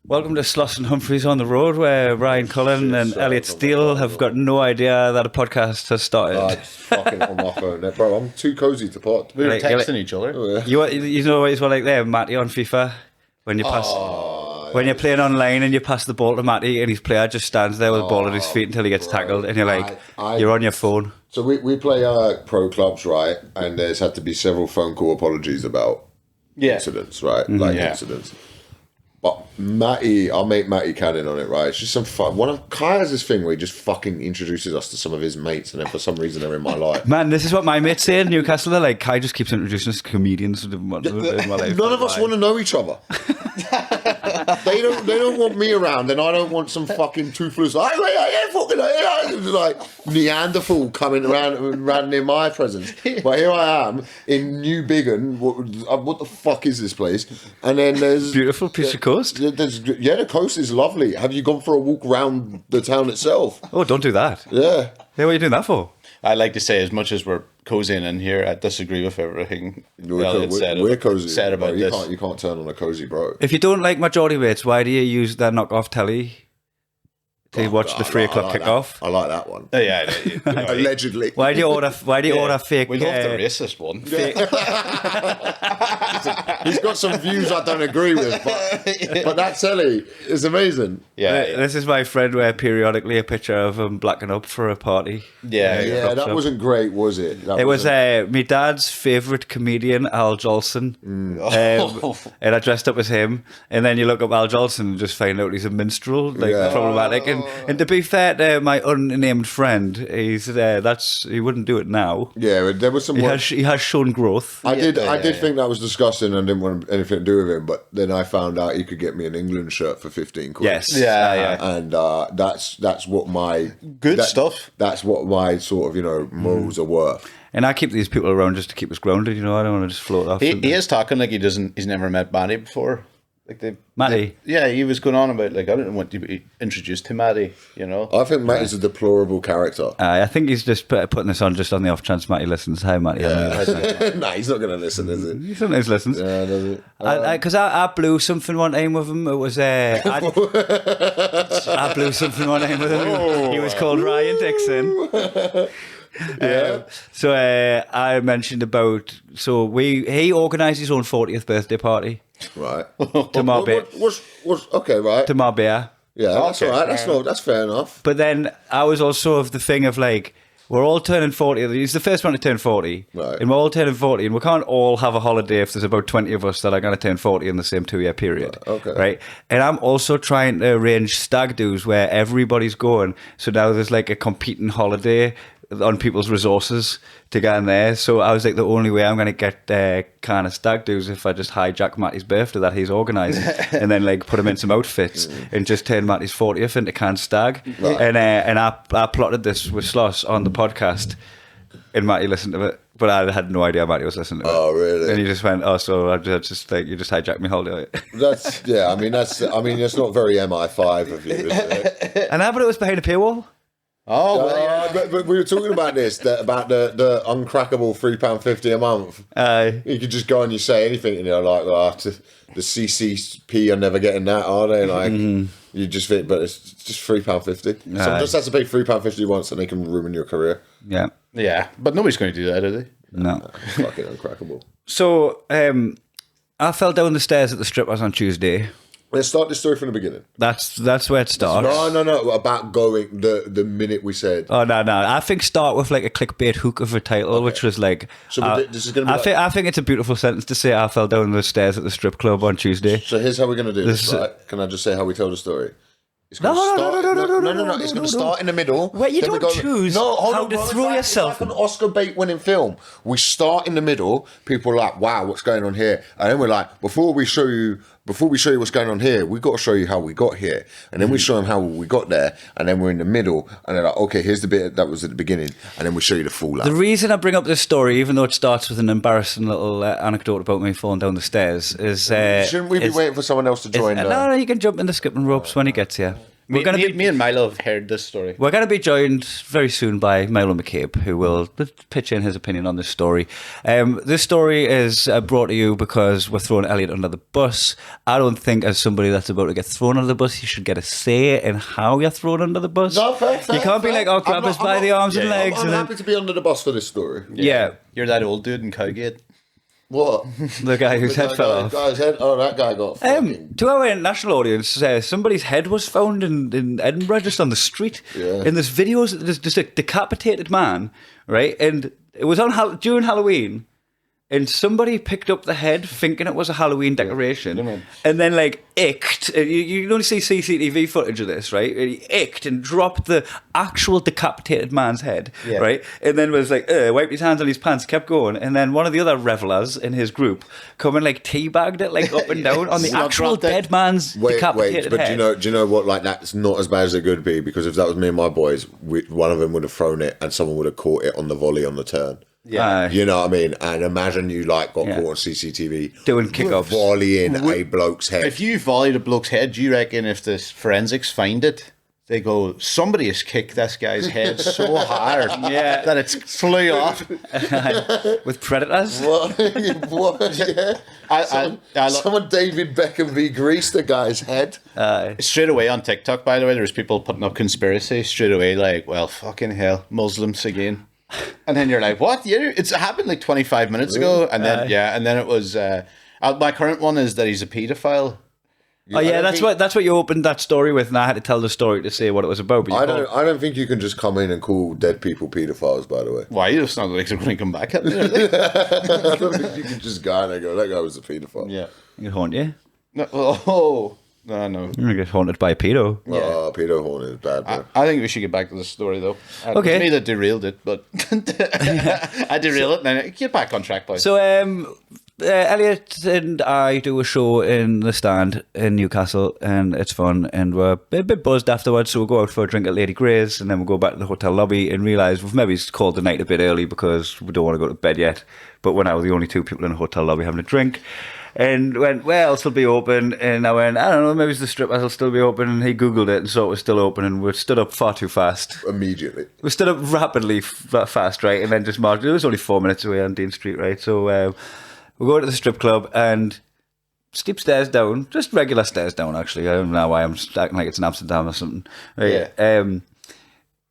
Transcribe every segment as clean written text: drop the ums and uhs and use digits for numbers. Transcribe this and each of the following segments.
Welcome to Sloss and Humphries on the Road, where Ryan Cullen and Elliot Steele have got no idea that a podcast has started. I just fucking on my phone there. Bro, I'm too cozy to part. We were texting each other. Oh, yeah. You know what it's like there, Matty on FIFA, when you pass, when you're playing online and you pass the ball to Matty and his player just stands there with the ball at his feet until he gets tackled, and you're like, you're on your phone. So we play pro clubs, right? And there's had to be several phone call apologies about incidents, right? Incidents. But Matty, our mate Matty Cannon on it, right? It's just some fun. One of Kai has this thing where he just fucking introduces us to some of his mates, and then for some reason they're in my life. Man, this is what my mates say in Newcastle. They're like, Kai just keeps introducing us to comedians in my life. None of us want to know each other. They don't want me around, and I don't want some fucking toothless like Neanderthal coming around near my presence. But here I am in New Biggin. What the fuck is this place? And then there's beautiful piece of coast. The coast is lovely. Have you gone for a walk around the town itself? Oh, don't do that. Yeah. Hey, what are you doing that for? I like to say, as much as we're cozying in here, I disagree with everything Elliot we're cozy. said about you this. You can't turn on a cozy bro. If you don't like majority weights, why do you use that knockoff telly to watch the 3 o'clock kickoff? I like that one. Yeah. Allegedly. Why do you order fake? We love the racist one. He's got some views I don't agree with, but that telly is amazing. Yeah. This is my friend where periodically a picture of him blacking up for a party. Yeah, that wasn't great, was it? It was my dad's favourite comedian, Al Jolson. And I dressed up as him. And then you look up Al Jolson and just find out he's a minstrel, problematic. And to be fair to my unnamed friend, he wouldn't do it now. Yeah, there was some. He has shown growth. I did think that was disgusting and didn't want anything to do with him. But then I found out he could get me an England shirt for 15 quid. Yes. Yeah. And that's what my stuff. That's what my sort of morals are worth. And I keep these people around just to keep us grounded. I don't want to just float off. He is talking like he's never met Matty before. Matty? He was going on about, I didn't want to be introduced to Matty, I think Matty's a deplorable character. I think he's just putting this on just on the off chance Matty listens. Hi, Matty. Nah, he's not going to listen, is it? He sometimes listens. Yeah, does it? Because I blew something one time with him. It was... I blew something one time with him. He was called Ryan Dixon. So I mentioned about... So he organised his own 40th birthday party. Right. To Marbella. Okay, right. To Marbella. Yeah, that's all right. That's fair enough. But then I was also of the thing of we're all turning 40. He's the first one to turn 40. Right. And we're all turning 40. And we can't all have a holiday if there's about 20 of us that are going to turn 40 in the same 2-year period. Okay. Right? And I'm also trying to arrange stag do's where everybody's going. So now there's a competing holiday on people's resources to get in there. So I was the only way I'm going to get kind of stag do's if I just hijack Matty's birthday that he's organising and then put him in some outfits and just turn Matty's 40th into canned stag. Right. And I plotted this with Sloss on the podcast and Matty listened to it. But I had no idea Matty was listening to it. Oh, really? And he just went, so I just you just hijacked me holiday. That's not very MI5 of you, is it? And but it was behind a paywall. Oh, well, but we were talking about this, about the uncrackable £3.50 a month. You could just go and you say anything, and you're like, the CCP are never getting that, are they? You just think, but it's just £3.50. Someone just has to pay £3.50 once, and they can ruin your career. Yeah, but nobody's going to do that, are they? No. Fucking uncrackable. So, I fell down the stairs at the strippers on Tuesday. Let's start this story from the beginning. That's where it starts. No. About going the minute we said. Oh no. I think start with a clickbait hook of a title, which was So this is going to be. I think it's a beautiful sentence to say. I fell down the stairs at the strip club on Tuesday. So here's how we're going to do this. Right? Can I just say how we tell the story? No. It's going to start in the middle. Wait, you don't choose how to throw yourself. It's like an Oscar bait-winning film. We start in the middle. People are like, "Wow, what's going on here?" And then we're like, "Before we show you what's going on here, we got to show you how we got here." And then we show them how we got there. And then we're in the middle. And they're like, "Okay, here's the bit that was at the beginning." And then we show you the fallout. The reason I bring up this story, even though it starts with an embarrassing little anecdote about me falling down the stairs, is shouldn't we be waiting for someone else to join? No, you can jump in the skipping ropes when he gets here. Me and Milo have heard this story. We're going to be joined very soon by Milo McCabe, who will pitch in his opinion on this story. This story is brought to you because we're throwing Elliot under the bus. I don't think, as somebody that's about to get thrown under the bus, you should get a say in how you're thrown under the bus. No, fair, you can't be like, oh, grab us by the arms and legs. I'm happy to be under the bus for this story. Yeah. You're that old dude in Cowgate. What? The guy whose head fell off. That guy got fucking... To our international audience, somebody's head was found in Edinburgh, just on the street. Yeah. In this video, there's just a decapitated man, right? And it was on during Halloween. And somebody picked up the head thinking it was a Halloween decoration, and then like icked. You can only see CCTV footage of this, right? And he icked and dropped the actual decapitated man's head, right? And then was like, wiped his hands on his pants, kept going. And then one of the other revelers in his group come and like teabagged it like up and down on the actual dead man's decapitated head. But do you know what? Like, that's not as bad as it could be, because if that was me and my boys, one of them would have thrown it and someone would have caught it on the volley on the turn. Yeah, you know what I mean? And imagine you like got caught on CCTV doing kick-ups, volleying a bloke's head. If you volleyed a bloke's head, do you reckon if the forensics find it, they go, somebody has kicked this guy's head so hard that it's flew off with predators? What? Yeah. Someone David Beckham v Grease the guy's head. Straight away on TikTok, by the way, there's people putting up conspiracy straight away, like, well, fucking hell, Muslims again. And then you're like, what? Yeah, it's happened like 25 minutes ago. And then, and then it was, my current one is that he's a paedophile. Oh yeah, that's what you opened that story with, and I had to tell the story to say what it was about. But I don't think you can just come in and call dead people paedophiles, by the way. Why? It's not like they're going to come back at me. I don't think you can just go in and go, that guy was a paedophile. Yeah. It can haunt you. No, no. You're going to get haunted by a pedo. Oh, pedo haunted is bad, bro. I think we should get back to the story, though. Okay. It's me that derailed it, but I derail it, and then get back on track, boys. So, Elliot and I do a show in the Stand in Newcastle, and it's fun, and we're a bit buzzed afterwards, so we'll go out for a drink at Lady Grey's, and then we'll go back to the hotel lobby and realise we've maybe called the night a bit early because we don't want to go to bed yet, but we're now the only two people in the hotel lobby having a drink. And went, well, it'll still be open. And I went, I don't know, maybe it's the strip will still be open. And he Googled it and saw it was still open. And we stood up far too fast. Immediately. We stood up rapidly fast, right? And then just marched. It was only 4 minutes away on Dean Street, right? So we go to the strip club and steep stairs down, just regular stairs down, actually. I don't know why I'm acting like it's in Amsterdam or something. Right? Yeah.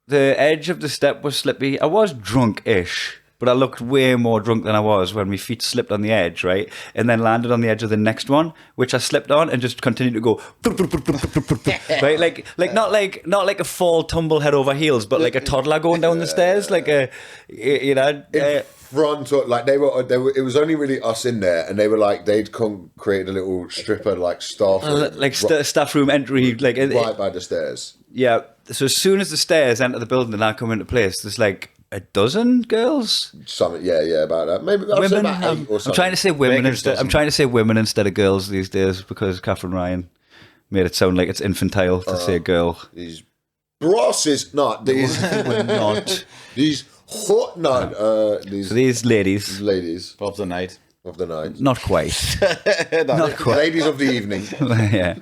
The edge of the step was slippy. I was drunk-ish. But I looked way more drunk than I was when my feet slipped on the edge, right? And then landed on the edge of the next one, which I slipped on and just continued to go, right? Like not like a fall, tumble head over heels, but like a toddler going down the stairs, like a, you know. Front, like they were. It was only really us in there, and they were like they'd created a little stripper like staff room, like staff room entry, like right by the stairs. Yeah. So as soon as the stairs enter the building and I come into place, there's like a dozen girls. Something, yeah, about that. Maybe women. About 8 or something. I'm trying to say women instead. I'm trying to say women instead of girls these days because Catherine Ryan made it sound like it's infantile to say girl. These brosses, not these. We're not These hot, not these ladies of the night. Not quite. Not quite. Ladies of the evening. Yeah.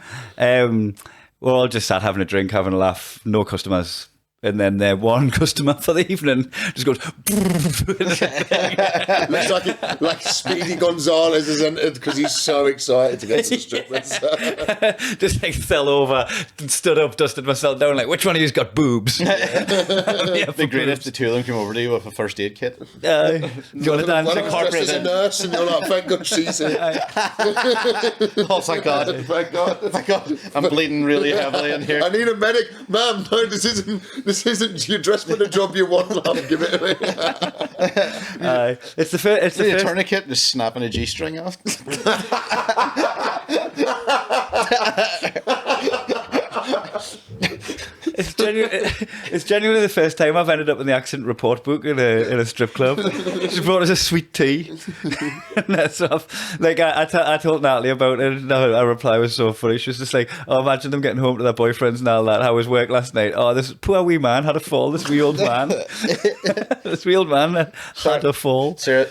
We're all just sat having a drink, having a laugh. No customers. And then their one customer for the evening just goes. Looks like Speedy Gonzalez has entered because he's so excited to get some strippers. Just like fell over, stood up, dusted myself down. Like, which one of you's got boobs? The great if the two of them came over to you with a first aid kit. Do you want to dance? As a nurse, and you're like, thank God she's here. Oh, thank God! Thank God! Thank God! I'm bleeding really heavily in here. I need a medic, ma'am. No, this isn't your dress for the job you want, love. Give it to me. It's the first. It's the tourniquet, just snapping a G-string off. It's genuinely the first time I've ended up in the accident report book in a strip club. She brought us a sweet tea. And that's off. Like I told Natalie about it, and her reply was so funny. She was just like, "Oh, imagine them getting home to their boyfriends and all that. How was work last night? Oh, this poor wee man had a fall. This wee old man. This wee old man had a fall." So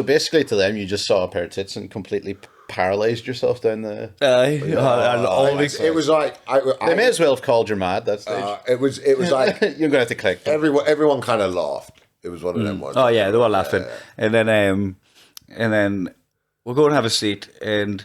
basically, to them, you just saw a pair of tits and completely paralysed yourself down the... It was like... They may as well have called your mad that stage. It was like... You're going to have to click them. Everyone kind of laughed. It was one of them ones. Oh, yeah, they were laughing. And then we'll go and have a seat, and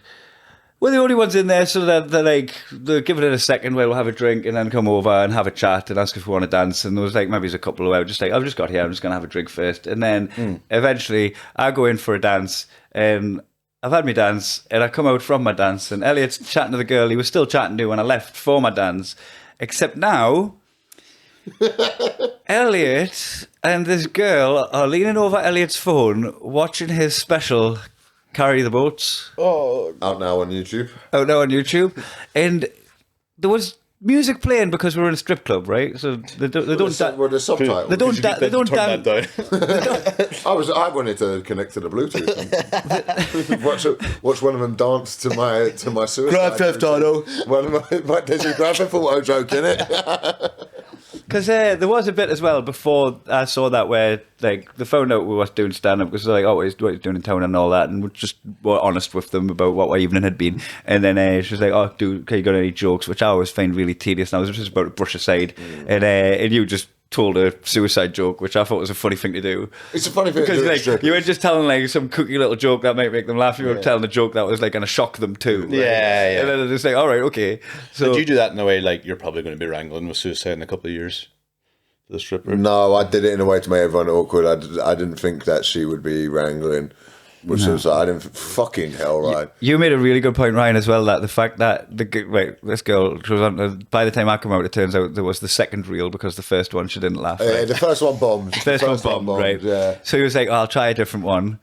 we're the only ones in there, so they're giving it a second where we'll have a drink and then come over and have a chat and ask if we want to dance. And there was like maybe there's a couple who were just like, I've just got here, I'm just going to have a drink first. And then eventually I go in for a dance, and I've had my dance, and I come out from my dance, and Elliot's chatting to the girl he was still chatting to when I left for my dance, except now Elliot and this girl are leaning over Elliot's phone watching his special Carry the Boats. Out now on YouTube. And there was music playing because we were in a strip club, right? So they don't were the subtitles? They don't dance. I wanted to connect to the Bluetooth and watch one of them dance to my suicide. Grand Theft Auto. There's a Grand Theft Auto joke in it. Because there was a bit as well before I saw that where like they found out we were doing stand up because they're like, oh, what he's doing in town and all that, and we just were honest with them about what our evening had been. And then she was like, oh, dude, okay, you got any jokes? Which I always find really tedious, and I was just about to brush aside, and you just told a suicide joke, which I thought was a funny thing to do. It's a funny thing because to do. You were just telling like some kooky little joke that might make them laugh. You were telling a joke that was like going to shock them too. Right? Yeah. And then they're just like, all right, okay. So did you do that in a way like you're probably going to be wrangling with suicide in a couple of years? The stripper? No, I did it in a way to make everyone awkward. I didn't think that she would be wrangling. Which was I didn't fucking hell, right? You made a really good point, Ryan, as well. That the fact that this girl, she was on, by the time I come out, it turns out there was the second reel because the first one she didn't laugh. Right? The first one bombed. The first one bombed, right? Yeah. So he was like, oh, "I'll try a different one."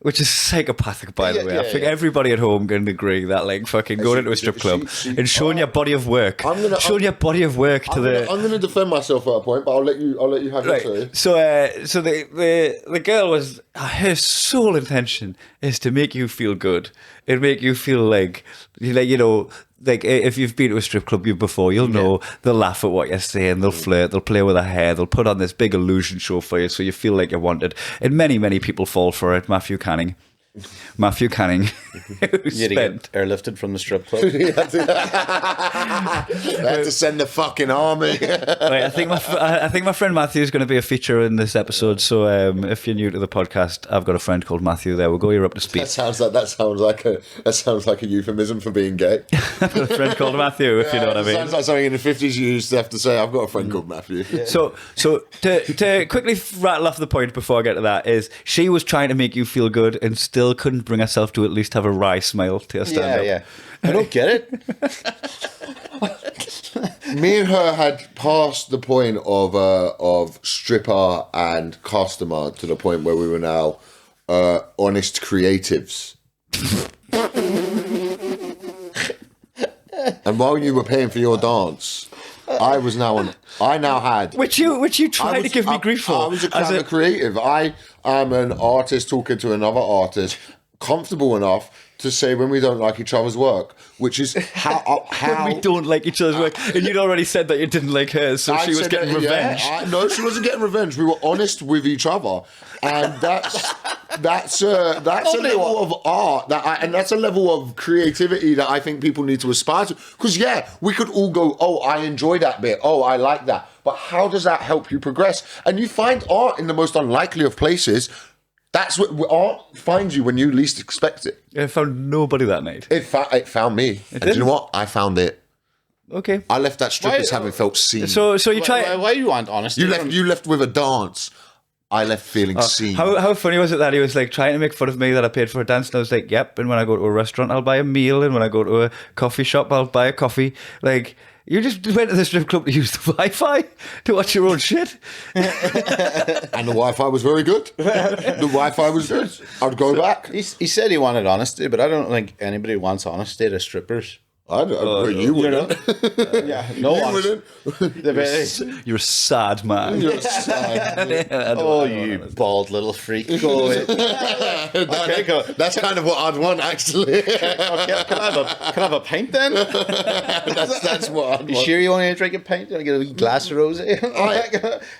Which is psychopathic, by the way. I think everybody at home can agree that, like, fucking going into a strip club and showing your body of work, I'm going to defend myself at a point, but I'll let you have it too. So the girl was, her sole intention is to make you feel good. It make you feel like if you've been to a strip club before, you'll know they'll laugh at what you're saying, they'll flirt, they'll play with their hair, they'll put on this big illusion show for you so you feel like you're wanted. And many, many people fall for it. Matthew Canning. You had to get airlifted from the strip club. They had to send the fucking army. Right, I think my friend Matthew is going to be a feature in this episode. So if you're new to the podcast, I've got a friend called Matthew. There, we'll go here up to speed. That sounds like a euphemism for being gay. I've got a friend called Matthew, if you know what I mean. Sounds like something in the 50s you used to have to say. I've got a friend called Matthew. Yeah. So to quickly rattle off the point before I get to that is she was trying to make you feel good and still couldn't bring herself to at least have a wry smile to her stand-up. Yeah. I don't get it. Me and her had passed the point of stripper and customer to the point where we were now honest creatives. And while you were paying for your dance, I now had which you tried to give me grief for. I was a creative. I am an artist talking to another artist, comfortable enough to say when we don't like each other's work, which is how when we don't like each other's work. And you'd already said that you didn't like hers, so she was getting revenge. No, she wasn't getting revenge. We were honest with each other, and that's a level of art and that's a level of creativity that I think people need to aspire to. Because we could all go, oh, I enjoy that bit. Oh, I like that. But how does that help you progress? And you find art in the most unlikely of places. That's what art finds you when you least expect it. I found nobody that night. It found me. And do you know what? I found it. Okay. I left that strippers having felt seen. So you try. Why you want honesty? You left with a dance. I left feeling seen. How funny was it that he was like trying to make fun of me that I paid for a dance, and I was like, yep. And when I go to a restaurant, I'll buy a meal, and when I go to a coffee shop, I'll buy a coffee. Like. You just went to the strip club to use the Wi-Fi to watch your own shit. And the Wi-Fi was very good. The Wi-Fi was good. I'd go back. He said he wanted honesty, but I don't think anybody wants honesty to strippers. You wouldn't. No you wouldn't. You're a sad man. You're sad. You bald little freak. Go away. That's kind of what I'd want, actually. Can I have a pint then? That's what I'd want. You sure you want to drink a pint? You want to get a wee glass of rosé?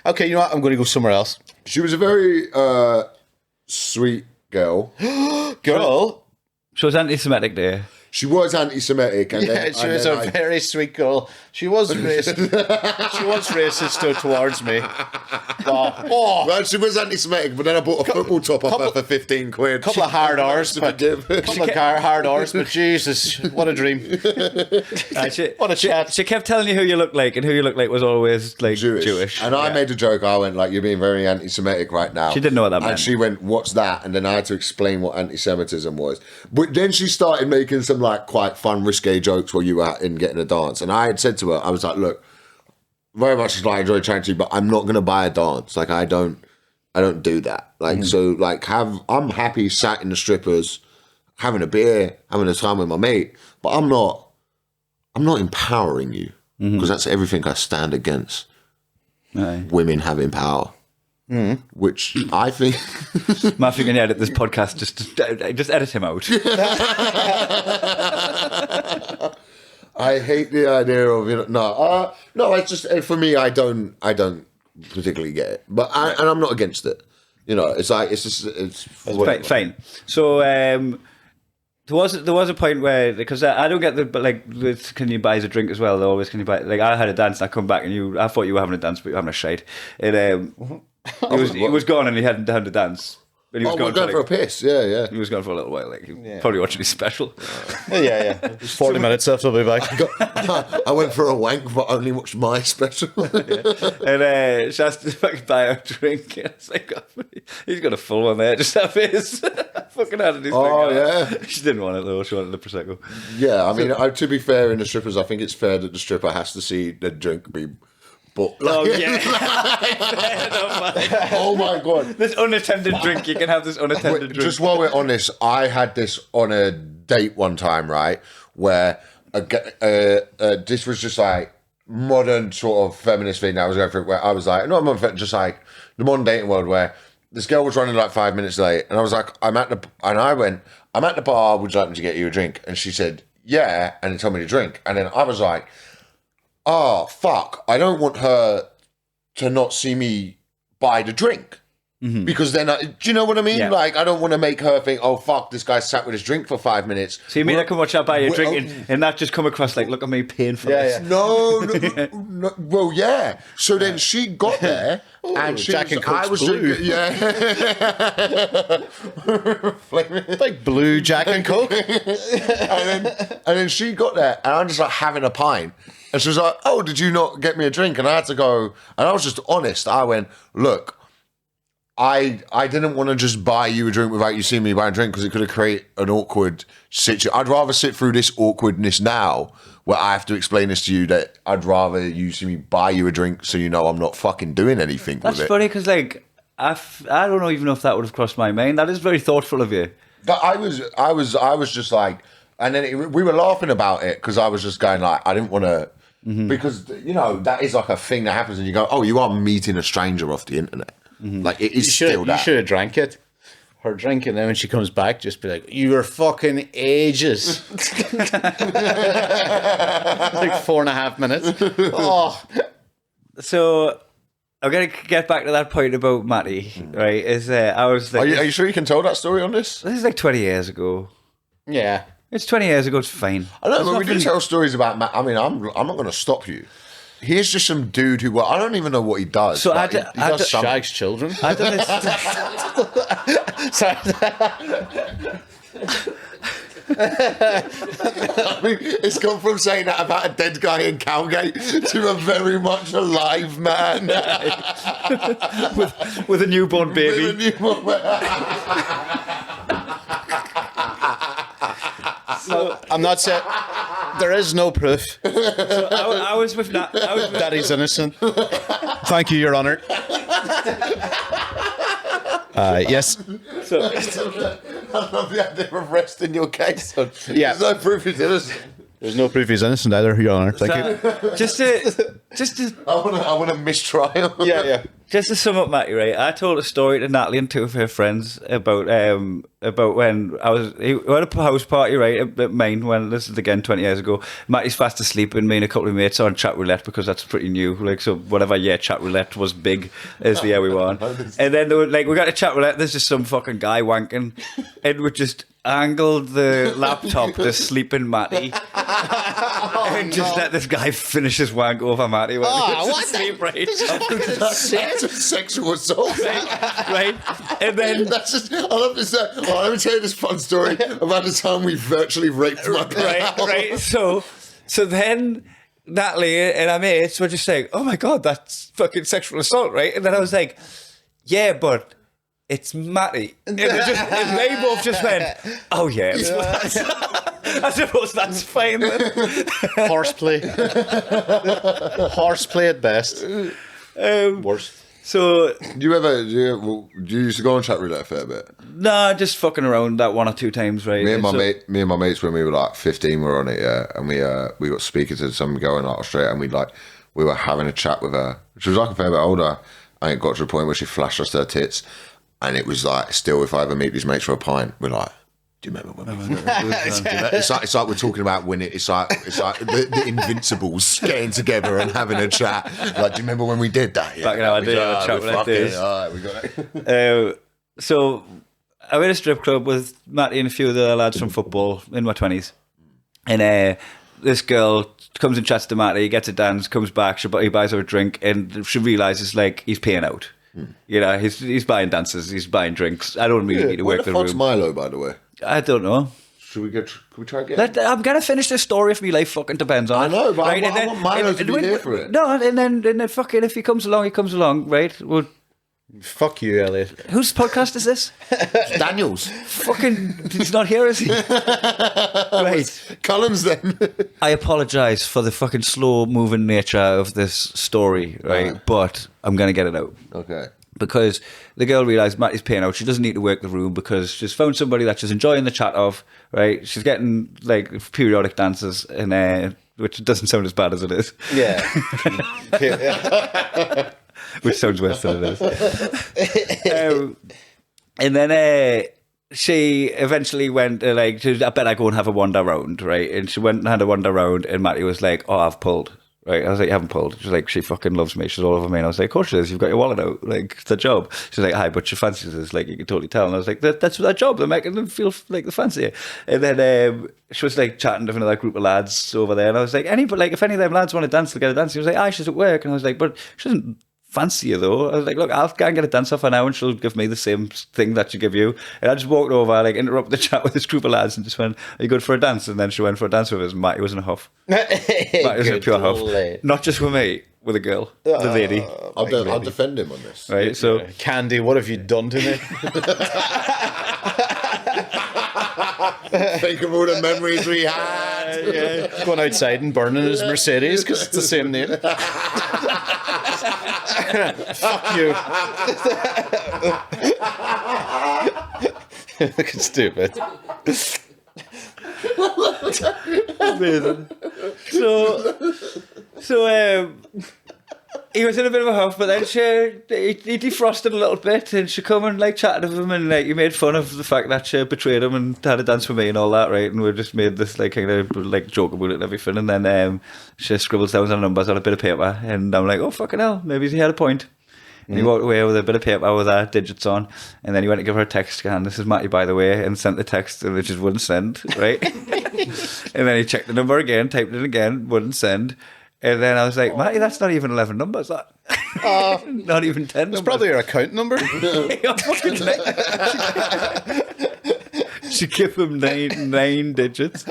Okay, you know what? I'm going to go somewhere else. She was a very sweet girl. Girl? So it's anti-Semitic Day. She was anti-Semitic, and she was a very sweet girl. She was racist. She was racist towards me. Well, she was anti-Semitic, but then I bought a football top off her for 15 quid. Couple of hard hours, but Jesus, what a dream! What a chat. She kept telling you who you look like, and who you look like was always like Jewish. And I made a joke. I went like, "You're being very anti-Semitic right now." She didn't know what that meant. And she went, "What's that?" And then I had to explain what anti-Semitism was. But then she started making some like quite fun, risque jokes while you were out in getting a dance. And I had said to her, I was like, "Look, very much like I enjoy chatting to you, but I'm not going to buy a dance. Like I don't do that. Like so, like I'm happy sat in the strippers, having a beer, having a time with my mate, but I'm not empowering you because that's everything I stand against. Women having power." Which I think Matthew can edit this podcast. Just edit him out. I hate the idea of no. It's just for me. I don't particularly get it, but and I'm not against it. It's like it's fine. So there was a point where, because I don't get with can you buy us a drink as well? Though always can you buy, like I had a dance and I come back and I thought you were having a dance but you were having a shite. He was gone and he hadn't had a dance. But he was going for a piss. Yeah. He was gone for a little while. Like probably watching his special. Yeah. 40 minutes left. I'll be back. I went for a wank, but only watched my special. And she asked to fucking buy her a drink. And I was like, oh, he's got a full one there. Just have his. Fucking had his drink. Yeah. She didn't want it though. She wanted the prosecco. Yeah, I mean, to be fair, in the strippers, I think it's fair that the stripper has to see the drink be. But oh my god! This unattended drink, you can have this unattended drink. Just while we're on this, I had this on a date one time, right? Where this was just like modern sort of feminist thing. I was going for it, where I was like, just like the modern dating world, where this girl was running like 5 minutes late, and I was like, I'm at the bar. Would you like me to get you a drink? And she said, yeah, and then told me to drink, and then I was like, oh, fuck, I don't want her to not see me buy the drink. Because then, do you know what I mean? Yeah. Like, I don't want to make her think, oh, fuck, this guy sat with his drink for 5 minutes. So you mean I can watch out buy your drink and that just come across like, look at me paying for this? Yeah. No, well, yeah. So then she got there and she Jack and Coke's blue. Drinking, yeah. Like blue Jack and Coke. and then she got there and I'm just like having a pint. And she was like, oh, did you not get me a drink? And I had to go, and I was just honest. I went, look, I didn't want to just buy you a drink without you seeing me buy a drink because it could have created an awkward situation. I'd rather sit through this awkwardness now where I have to explain this to you that I'd rather you see me buy you a drink so you know I'm not fucking doing anything with it. That's funny because like I don't know even know if that would have crossed my mind. That is very thoughtful of you. But I was just like, and then we were laughing about it because I was just going like, I didn't want to, because that is like a thing that happens and you go, oh, you are meeting a stranger off the internet. Like it is still that. You should have drank it. Her drink, and then when she comes back, just be like, "You were fucking ages." Like 4.5 minutes. Oh. So I'm gonna get back to that point about Matty. Right? I was like, are you sure you can tell that story on this? This is like 20 years ago. Yeah, it's 20 years ago. It's fine. I know, but we do tell stories about Matt. I mean, I'm not going to stop you. He's just some dude who, I don't even know what he does. So he shags children. I don't know. I mean, it's gone from saying that about a dead guy in Cowgate to a very much alive man. with a newborn baby. With a newborn baby. So, I'm not saying there is no proof. So I was with Daddy's innocent. Thank you, Your Honour. Yes. So, I love the idea of resting your case. Yeah. There's no proof he's innocent. There's no proof he's innocent either, Your Honour. Thank you. Just to I want a mistrial. Yeah. Just to sum up, Matty, right? I told a story to Natalie and two of her friends about when we had a house party, right, at mine, when this is again 20 years ago. Matty's fast asleep and me and a couple of mates are on chat roulette because that's pretty new. Like, so whatever year chat roulette was big is the year we were on. And then they were like, we got to chat roulette, there's just some fucking guy wanking, and we just angled the laptop to sleeping Matty. And just let this guy finish his wank over Matty. What? Sleep, right? That's a sexual assault. Right? And then That's just, I love this. Let me tell you this fun story about the time we virtually raped my pal. right. So then Natalie and our mates were just saying, "Oh my god, that's fucking sexual assault," right? And then I was like, "Yeah, but it's Matty." And they both just went, "Oh yeah." I suppose that's fine then. Horseplay. Horseplay at best. Worse. So Do you used to go on chat roulette a fair bit? nah, just fucking around that one or two times, right? Me and my mates when we were like 15 were on it, yeah, and we got speaking to some girl in like Australia, and we were having a chat with her. She was like a fair bit older, and it got to a point where she flashed us her tits, and it was like, still, if I ever meet these mates for a pint, we're like, do you remember when we it's like we're talking about when it's like the Invincibles getting together and having a chat. Like, do you remember when we did that? Yeah. Back in our day, chat roulette days. All right, we got it. So I went to a strip club with Matty and a few of the lads from football in my 20s. And this girl comes and chats to Matty, gets a dance, comes back, he buys her a drink, and she realises, like, he's paying out. You know, he's buying dances, he's buying drinks. I don't really need to work the room. Milo, by the way? I don't know. Can we try again? I'm going to finish this story if my life fucking depends on it. I know, but I want Milo to be here for it. No, and then fucking, if he comes along, right? Well, Fuck you, Elliot. whose podcast is this? Daniels. Fucking, he's not here, is he? Right. Cullen's then. I apologise for the fucking slow-moving nature of this story, right? But I'm going to get it out. Okay. Because the girl realised Matty's paying out. She doesn't need to work the room because she's found somebody that she's enjoying the chat of, right? She's getting, like, periodic dances, and which doesn't sound as bad as it is. Yeah. Which sounds worse than it is. And then she eventually went, I bet I go and have a wander round, right? And she went and had a wander round, and Matty was like, "Oh, I've pulled." Right? I was like, "You haven't pulled." She's like, "She fucking loves me. She's all over me." And I was like, "Of course she is. You've got your wallet out. Like, it's a job." She's like, "Hi, but she fancies us. Like, you can totally tell." And I was like, "That's their job. They're making them feel like they fancy it." And then she was like chatting to another group of lads over there. And I was like, if any of them lads want to dance, they'll get a dance. He was like, she's at work. And I was like, "But she doesn't fancy you though." I was like, "Look, I'll go and get a dance off her now and she'll give me the same thing that she give you." And I just walked over, like, interrupted the chat with this group of lads and just went, "Are you good for a dance?" And then she went for a dance with us, and Matty was in a huff. Matty was in a pure huff. Not just with me, with a girl, the lady. I'll defend him on this. Right, so Candy, what have you done to me? Think of all the memories we had. Going outside and burning his Mercedes because it's the same name. Fuck you. Looking stupid. amazing. So he was in a bit of a huff, but then he defrosted a little bit, and she come and like chatted with him, and like he made fun of the fact that she betrayed him and had a dance with me and all that, right? And we just made this like kind of like joke about it and everything, and then she scribbles down some numbers on a bit of paper, and I'm like, oh fucking hell, maybe he had a point. And he walked away with a bit of paper with our digits on, and then he went to give her a text, and "This is Matty, by the way," and sent the text, and it just wouldn't send, right? And then he checked the number again, typed it again, wouldn't send. And then I was like, Matty, that's not even 11 numbers. That. Not even 10 numbers. It's probably your account number. She gave him nine digits.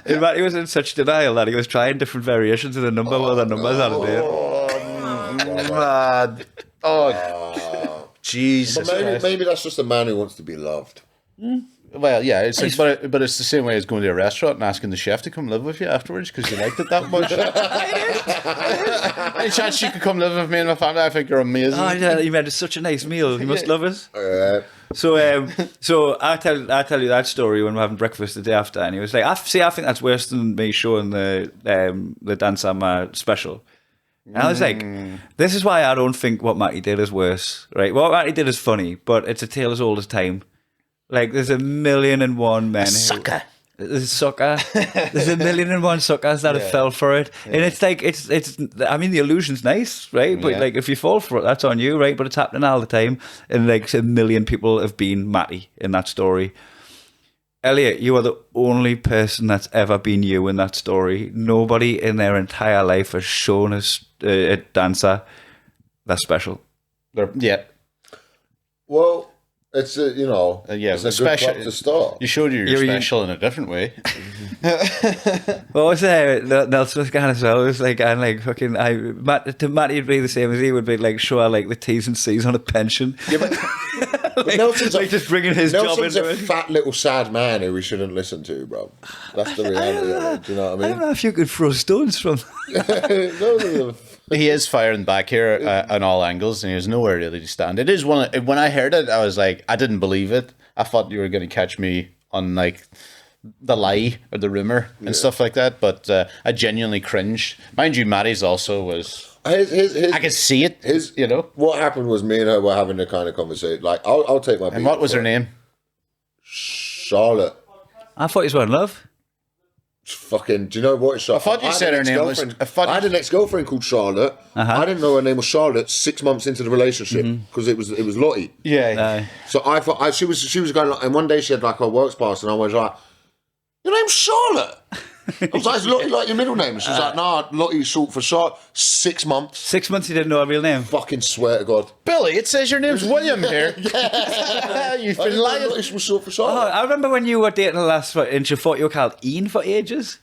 And Matty was in such denial that he was trying different variations of the number while the numbers had a date. Mad. Oh, Jesus. But maybe that's just a man who wants to be loved. Well, yeah, it's like, but it's the same way as going to a restaurant and asking the chef to come live with you afterwards because you liked it that much. Any chance you could come live with me and my family? I think you're amazing. Oh yeah, you made such a nice meal. You must love us. So I tell you that story when we're having breakfast the day after, and he was like, I think that's worse than me showing the dance on my special." And I was like, this is why I don't think what Matty did is worse, right? What Matty did is funny, but it's a tale as old as time. Like, there's 1,000,001 men. Sucker. There's a sucker. There's 1,000,001 suckers that have fell for it. And it's like, it's. I mean, the illusion's nice, right? But like, if you fall for it, that's on you, right? But it's happening all the time. And like, 1 million people have been Matty in that story. Elliot, you are the only person that's ever been you in that story. Nobody in their entire life has shown us a dancer that's special. Yeah. Well, it's a, it's a special good club to start. You showed you're special in a different way. What was there? Nelson was kind of so. It was like, and like fucking, to Matty would be the same as he would be like, show her like the T's and C's on a pension. Yeah, but Nelson's like just bringing his job into a fat little sad man who we shouldn't listen to, bro. That's the reality of it. Do you know what I mean? I don't know if you could throw stones from. He is firing back here on all angles, and he has nowhere really to stand. It is when I heard it, I was like, I didn't believe it. I thought you were going to catch me on like the lie or the rumor and stuff like that, but I genuinely cringed. Mind you, Matty's also was. I could see it. What happened was me and her were having a kind of conversation. Like, I'll take my. And what was her name? Charlotte. I thought you were in love. Fucking, do you know what? I thought you said her name was. I had an ex-girlfriend called Charlotte. I didn't know her name was Charlotte 6 months into the relationship because it was Lottie. Yeah. So I thought she was going, and one day she had like her works pass, and I was like, "Your name's Charlotte." I was like, "Is Lottie like your middle name?" And she was like, "Nah, Lottie's short for Charlotte." 6 months. 6 months you didn't know her real name? Fucking swear to God. Billy, it says your name's William here. You've been lying. Lottie was short for Charlotte. I remember when you were dating the last, and she thought you were called Ian for ages.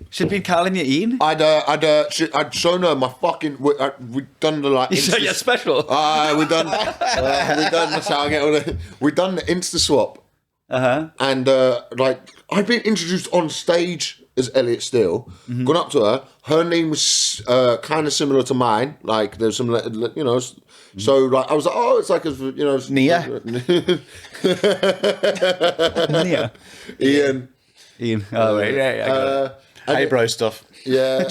She'd been calling you Ian. I'd shown her my fucking. We'd done the like. You said you're special. We done. That's how I get all the. We done the Insta swap. And like I'd been introduced on stage as Elliot Steele. Gone up to her. Her name was kind of similar to mine. Like there's some, So like I was like, oh, it's like Nia. Nia. Ian. Oh right, yeah. Eyebrow stuff. Yeah.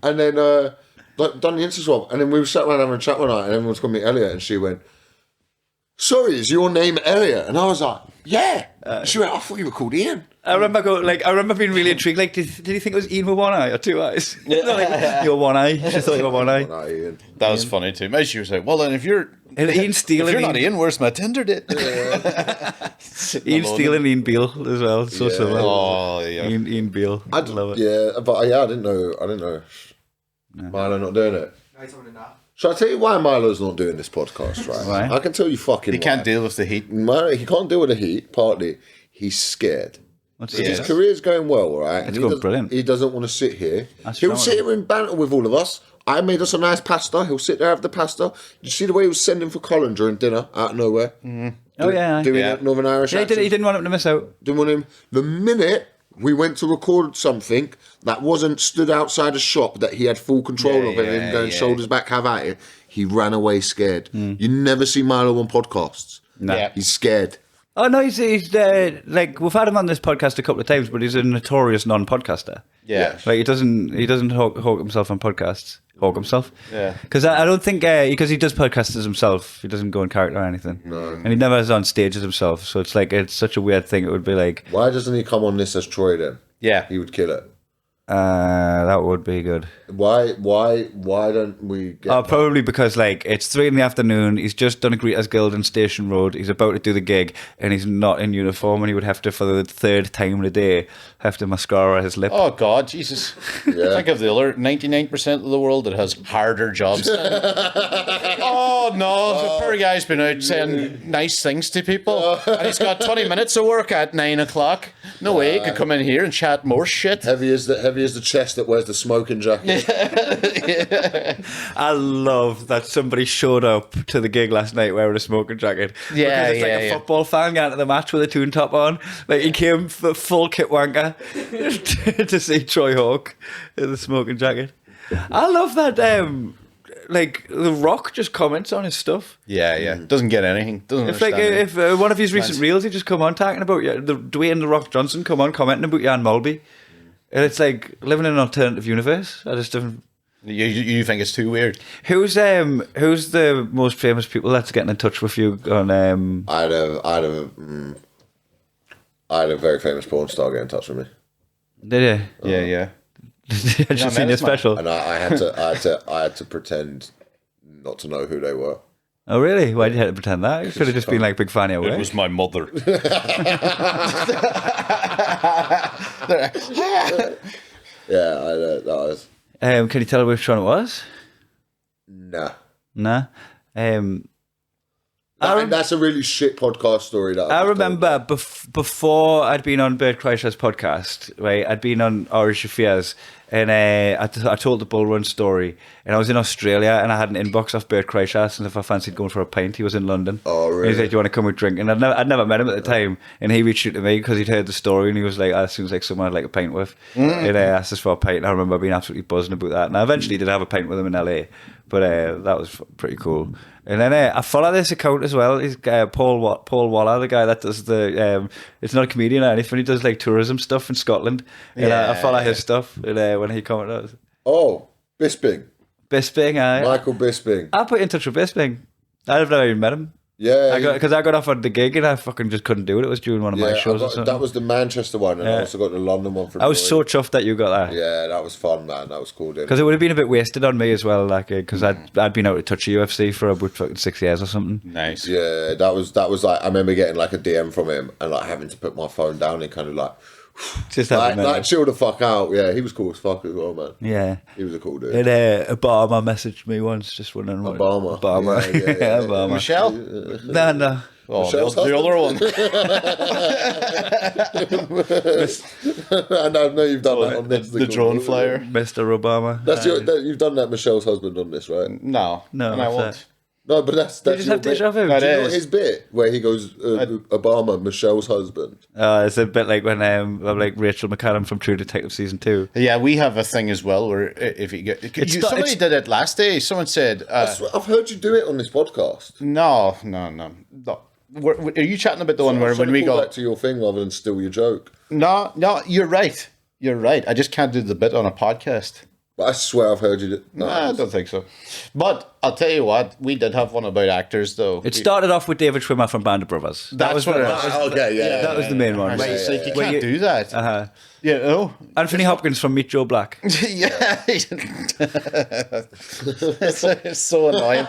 And then done the Insta swap, and then we were sat around having a chat one night, and everyone was calling me Elliot, and she went, "Sorry, is your name Elliot?" And I was like, "Yeah." She went, "I thought you were called Ian." I remember being really intrigued. Like, did you think it was Ian with one eye or two eyes? You're one eye. She thought you were one eye. That was funny too. Maybe she was like, "Well, then if you're Ian Steele, if you're not Ian, where's my Tinder date?" Ian Steele and Ian Beale as well. So similar. Oh yeah, Ian Beale. I love it. Yeah, but I didn't know. Milo not doing it. No, he's having a nap. Shall I tell you why Milo's not doing this podcast, right? Why? I can tell you fucking he can't deal with the heat. He can't deal with the heat, partly. He's scared. His career's going well, right? It's going brilliant. He doesn't want to sit here. He'll sit here and banter with all of us. I made us a nice pasta. He'll sit there, have the pasta. You see the way he was sending for Cullen during dinner out of nowhere? Doing Northern Irish accent. He didn't want him to miss out. Didn't want him. The minute we went to record something that wasn't stood outside a shop that he had full control of and him going shoulders back, have at it, he ran away scared. You never see Milo on podcasts. No. Yeah. He's scared. Oh no, he's like, we've had him on this podcast a couple of times, but he's a notorious non-podcaster. Yeah. Like he doesn't hawk himself on podcasts. Hawk himself. Yeah. Because I don't think because he does podcasts as himself, he doesn't go in character or anything. No. And he never is on stage as himself. So it's like it's such a weird thing. It would be like, Why doesn't he come on this as Troy then? Yeah. He would kill it. that would be good. Why don't we get Probably because like it's 3 PM. He's just done a Greeters Guild on Station Road. He's about to do the gig, and he's not in uniform, and he would have to, for the 3rd time in a day, have to mascara his lip. Oh God, Jesus! Think of the other 99% of the world that has harder jobs. Oh no, the poor guy's been out saying nice things to people, and he's got 20 minutes of work at 9 o'clock. No way he could come in here and chat more shit. Heavy as the chest that wears the smoking jacket. I love that somebody showed up to the gig last night wearing a smoking jacket. Yeah, because it's like a football fan going to the match with a tune top on. Like he came for full kit wanker to see Troy Hawke in the smoking jacket. I love that. Like The Rock just comments on his stuff. Yeah. Doesn't get anything. Doesn't understand anything. If one of his recent reels, he just come on talking about you. Dwayne The Rock Johnson come on commenting about Jan Mulby. And it's like living in an alternative universe. I just don't. You think it's too weird? Who's the most famous people that's getting in touch with you on? I had a very famous porn star get in touch with me. Did you? Yeah. I just seen your special. And I had to pretend not to know who they were. Oh really? Why did you have to pretend that? You could have just been like big fan of It was my mother. That was. Can you tell which one it was? Nah. That's a really shit podcast story. I remember before I'd been on Bert Kreischer's podcast, right? I'd been on Irish Affairs, and I told the Bull Run story, and I was in Australia, and I had an inbox off Bert Kreischer asking if I fancied going for a pint. He was in London. Oh, really? And he said, "Do you want to come and drink?" And I'd never met him at the time, and he reached out to me because he'd heard the story, and he was like, "That seems like someone I'd like a pint with." And asked us for a pint, and I remember being absolutely buzzing about that. And I eventually did have a pint with him in LA, but that was pretty cool. And then I follow this account as well. He's Paul Waller, the guy that does the. It's not a comedian or anything. He does like tourism stuff in Scotland. And I follow his stuff. And when he commented, oh, Bisping, aye. Michael Bisping. I put you in touch with Bisping. I've never even met him. Yeah, because I got offered the gig and I fucking just couldn't do it. It was during one of my shows. Or something. That was the Manchester one, and I also got the London one. I was so chuffed that you got that. Yeah, that was fun, man. That was cool. Because it would have been a bit wasted on me as well, like because I'd been out to touch UFC for about fucking 6 years or something. Nice. Yeah, that was like I remember getting like a DM from him and like having to put my phone down and kind of like. Just like chill the fuck out. Yeah, he was cool as fuck as well, man. Yeah, he was a cool dude. And Obama messaged me once, just wondering what Obama. Yeah, Obama. Michelle? No. Oh, the other one. And I know you've done that on this. The drone flyer, Mr. Obama. You've done that. Michelle's husband on this, right? No, and I won't. No, but that's you just your have bit. deja vu. Do you know his bit where he goes, Obama, Michelle's husband? It's a bit like when like Rachel McAdam from True Detective season 2. Yeah, we have a thing as well where if you get somebody did it last day. Someone said, "I've heard you do it on this podcast." No. Are you chatting about the one where when we go back to your thing rather than steal your joke? No, you're right. I just can't do the bit on a podcast. But I swear I've heard you do. No, I don't think so. But I'll tell you what, we did have one about actors, though. It started off with David Schwimmer from Band of Brothers. That was what it was. Okay, that was the main one. Right? It's like you can't do that. Yeah, no. Anthony Hopkins from Meet Joe Black. Yeah. It's so annoying.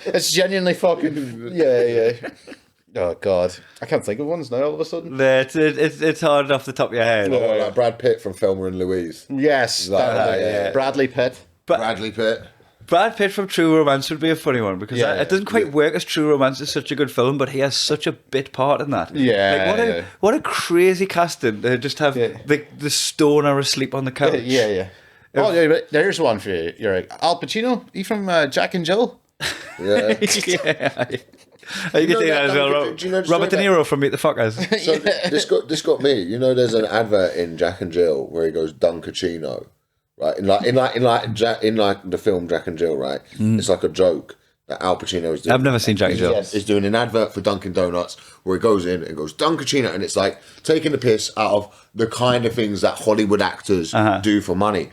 It's genuinely fucking... Yeah. Oh, God. I can't think of ones now all of a sudden. It's hard off the top of your head. Oh, like Brad Pitt from Thelma and Louise. Yes. Bradley Pitt. Bradley Pitt. Brad Pitt from True Romance would be a funny one because it doesn't quite work as True Romance is such a good film, but he has such a bit part in that. Yeah. What a crazy casting to just have the stoner asleep on the couch. Yeah. Oh, yeah, but there's one for you. You're like, Al Pacino? You from Jack and Jill? Yeah. You can say that as well. Robert De Niro from Meet the Fuckers. So this got me. You know, there's an advert in Jack and Jill where he goes Dunkachino, right? In the film Jack and Jill, right? It's like a joke that Al Pacino is doing. I've never seen Jack and Jill. He's doing an advert for Dunkin' Donuts where he goes in and goes Dunkachino, and it's like taking the piss out of the kind of things that Hollywood actors do for money.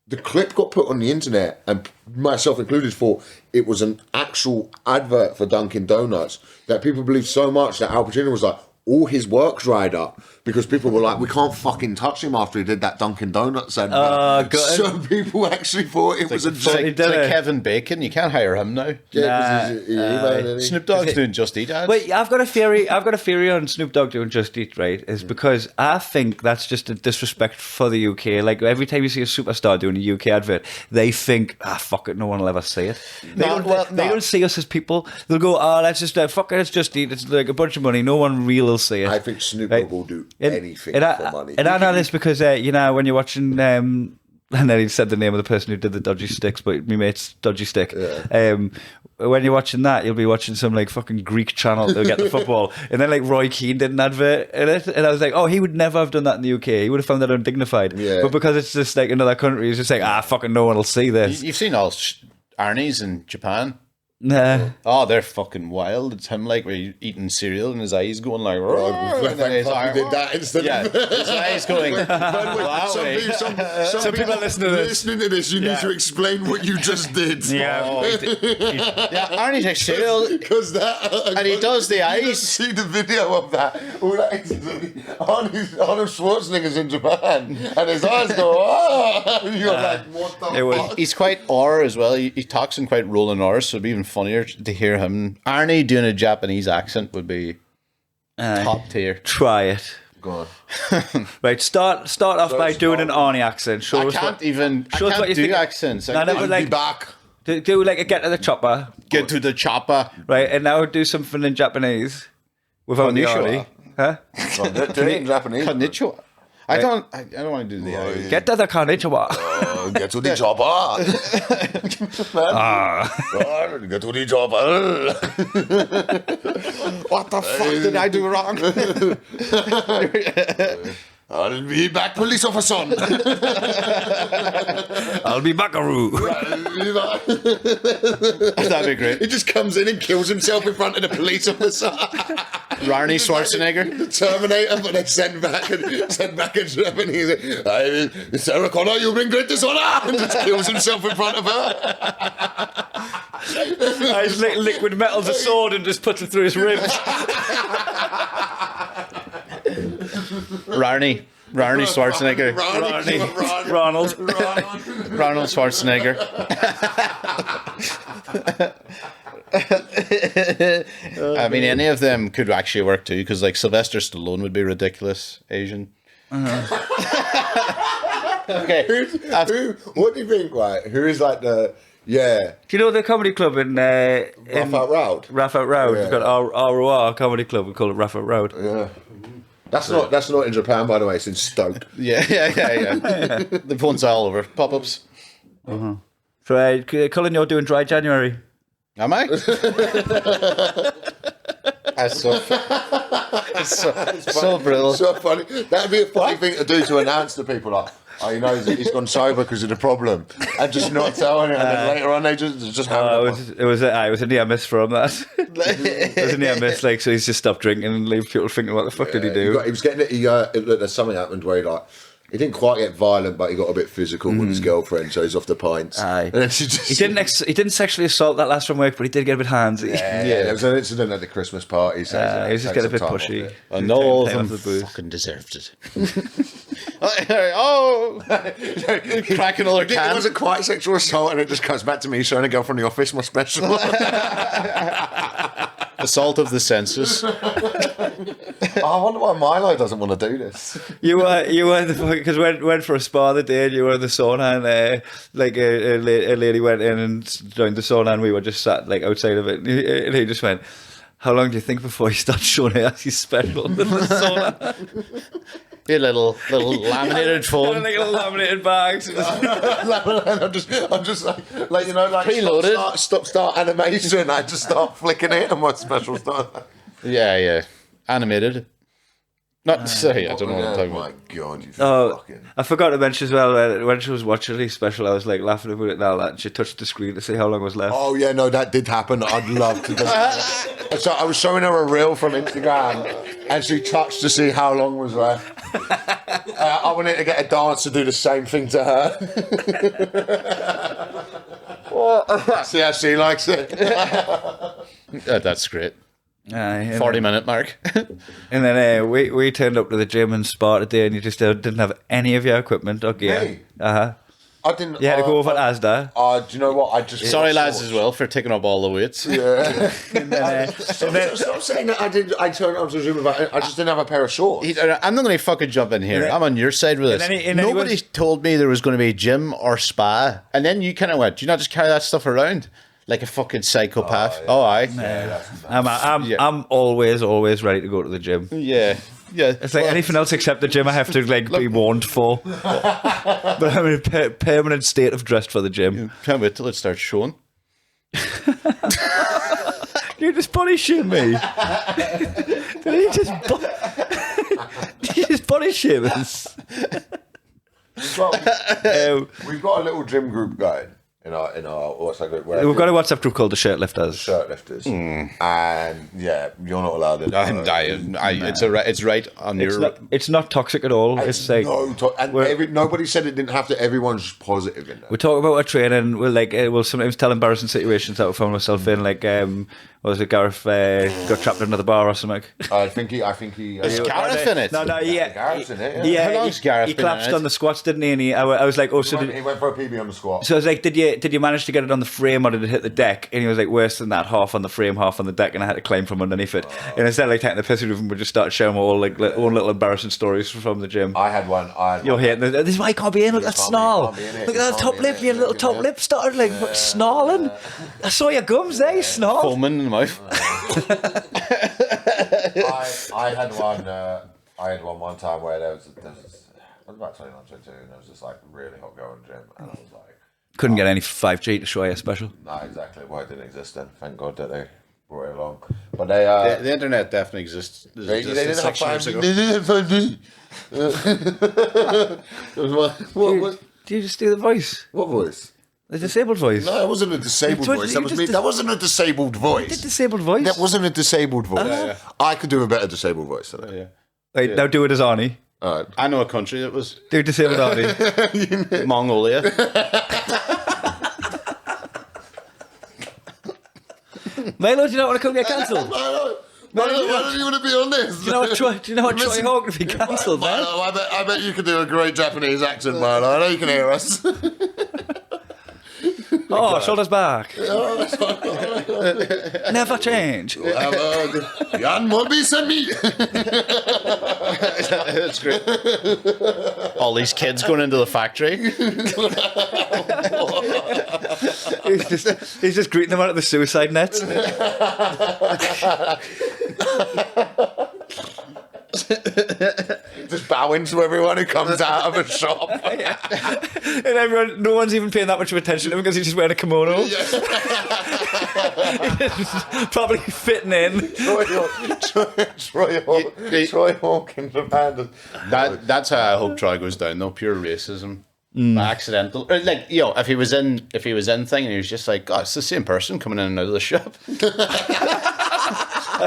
The clip got put on the internet, and myself included, thought it was an actual advert for Dunkin' Donuts, that people believed so much that Al Pacino was like, all his work dried up because people were like, we can't fucking touch him after he did that Dunkin' Donuts advert. So people actually thought it was a joke. It's like Kevin Bacon. You can't hire him now. Snoop Dogg's doing Just Eat ads. Wait, I've got a theory on Snoop Dogg doing Just Eat, right? Is because I think that's just a disrespect for the UK. Like every time you see a superstar doing a UK advert, they think, fuck it, no one will ever see it. They don't see us as people. They'll go, let's just fuck it, let's Just Eat. It's like a bunch of money. No one real will see it. I think Snoop Dogg will do anything for money. And I know this because, when you're watching, and then he said the name of the person who did the dodgy sticks, but me mate's dodgy stick. Yeah. When you're watching that, you'll be watching some like fucking Greek channel to get the football. And then like Roy Keane did an advert in it. And I was like, he would never have done that in the UK. He would have found that undignified. Yeah. But because it's just like another country, he's just like, fucking no one will see this. You've seen all Arnie's in Japan. Nah. Oh, they're fucking wild. It's him like where he's eating cereal and his eyes going like. I did that instantly. Yeah, his eyes going. Some people are listening to this. You need to explain what you just did. Yeah. Arnie takes cereal Because that, and he does the you eyes. see the video of that. All that is Arnold Schwarzenegger's in Japan, and his eyes go. Oh! You're like, what the fuck? He's quite R as well. He talks in quite rolling R's, so it'd be even funnier to hear him. Arnie doing a Japanese accent would be top tier. Try it. Go on. Right, start off by doing an Arnie accent. I can't do accents. No, never, I'll like, be back. do like a get to the chopper. Get to the chopper. Right, and now do something in Japanese without the Konnichiwa. Arnie. Huh? Do it in Japanese. Konnichiwa. I don't want to do the eyes. Get to the konnichiwa. Get to the chopper. Get to the chopper. What the fuck did I do wrong? I'll be back, police officer. I'll be buckaroo. That'd be great. He just comes in and kills himself in front of the police officer. Rarnie Schwarzenegger. The Terminator, but they send back a Japanese. Sarah Connor, you've been great dishonor, and just kills himself in front of her. He's liquid metal's a sword and just puts it through his ribs. Rarnie Schwarzenegger. Ronald. Ronald Schwarzenegger. I mean, any of them could actually work too, because like Sylvester Stallone would be ridiculous Asian. Okay. What do you think, right? Who is like the... Yeah. Do you know the comedy club in Rough Out Road? Rough Out Road. Yeah. We've got ROR comedy club. We call it Rough Out Road. Yeah. That's not in Japan, by the way. It's in Stoke. Yeah. The phone's all over. Pop-ups. So, Cullen, you're doing Dry January. Am I? That's so brilliant. So funny. That'd be a funny thing to do to announce to people, like, oh, you know, he's gone sober because of the problem, and just not telling it. And then later on, they just have it was a near miss from that. It was a near miss, like, so he's just stopped drinking and leave people thinking, what the fuck did he do? He was getting it. There's something happened where he didn't quite get violent, but he got a bit physical with his girlfriend, so he's off the pints. Aye. And then she just, He didn't sexually assault that last from work, but he did get a bit handsy. Yeah, there was an incident at the Christmas party. So he was just getting a bit pushy. And all of Take them off the booze. fucking deserved it. Cracking all their It cans. wasn't quite sexual assault, and it just comes back to me showing a girl from the office my special. Assault of the senses. I wonder why Milo doesn't want to do this. You were the because went for a spa the day and you were in the sauna and like a lady went in and joined the sauna and we were just sat like outside of it and he just went, how long do you think before you start showing her he's special in the sauna? A little laminated phone. Like little laminated bags. I'm just like you know, like preloaded. Start animation. I just start flicking it and my special stuff. Yeah. Animated. Not sorry, I don't know what I'm talking about. My God, you fucking... I forgot to mention as well when she was watching the special, I was like laughing about it now that she touched the screen to see how long was left. Oh yeah, no, that did happen. I'd love to do that. So I was showing her a reel from Instagram and she touched to see how long was left. I wanted to get a dance to do the same thing to her. See how she likes it. That's great. 40-minute mark. And then we turned up to the gym and spa today and you just didn't have any of your equipment or gear. Me? I didn't. You had to go over to Asda. Do you know what? I just Sorry, lads, as well for taking up all the weights. Yeah. Stop saying that I turned on to Zoom about it. I just didn't have a pair of shorts. I'm not going to fucking jump in here. I'm on your side with this. Nobody told me there was going to be a gym or spa, and then you kind of went, "Do you not just carry that stuff around like a fucking psychopath?" I'm always ready to go to the gym. Yeah. It's like anything else except the gym I have to be warned for. But I'm in a permanent state of dressed for the gym. Can't wait till it starts showing. You just body shame me. Did you just body shame us? We've got a little gym group going. in our WhatsApp group. We've got a WhatsApp group called the Shirtlifters. And yeah, you're not allowed in. It's right on your. It's not toxic at all. It's like nobody said it didn't have to. Everyone's just positive in that. We talk about our training. We'll sometimes tell embarrassing situations that we found myself in. Like, what was it? Gareth got trapped under the bar or something. I think he. Is Gareth in it? No, Gareth's in it. Yeah, How long's Gareth he been collapsed in it? on the squats, didn't he? And I was like, oh, He went for a PB on the squat. So I was like, did you manage to get it on the frame or did it hit the deck? And he was like, worse than that, half on the frame, half on the deck, and I had to climb from underneath it. And instead of like taking the piss out of him, we just started sharing all like own little embarrassing stories from the gym. I had one. You're hating this. This is why you can't be in. Look at that snarl. Look at that top lip. Your little top lip started like snarling. I saw your gums there. You snarled. Foaming in the mouth. I had one. I had one time where there was about 21, 22, and there was this like really hot girl in the gym, and I was like, couldn't get any 5G to show you special. No, exactly. Well, it didn't exist then. Thank God that they brought it along. But they the internet definitely exists. They didn't have 6 years ago. 5G. What? Do you just do the voice? What voice? The disabled voice? No, it wasn't a disabled voice. That was me. That wasn't a disabled voice. The disabled voice? That wasn't a disabled voice. I could do a better disabled voice than that. Yeah. Right, now do it as Arnie. All right. I know a country that was Do disabled Arnie. Mongolia. Milo, do you not want to come get cancelled? Why don't you want to be on this? Do you know what Troy Hawke would be cancelled, man? Milo, I bet you could do a great Japanese accent, Milo. I know you can hear us. Oh, shoulders back. Never change. Jan Mobi-sami. That's great. All these kids going into the factory. He's just greeting them out of the suicide nets. Just bowing to everyone who comes out of a shop. And no one's even paying that much of attention to him because he's just wearing a kimono. Probably fitting in. Troy Hawke in Japan. That's how I hope Troy goes down though. Pure racism. Accidental. Or like, if he was in thing and he was just like, God, it's the same person coming in and out of the shop.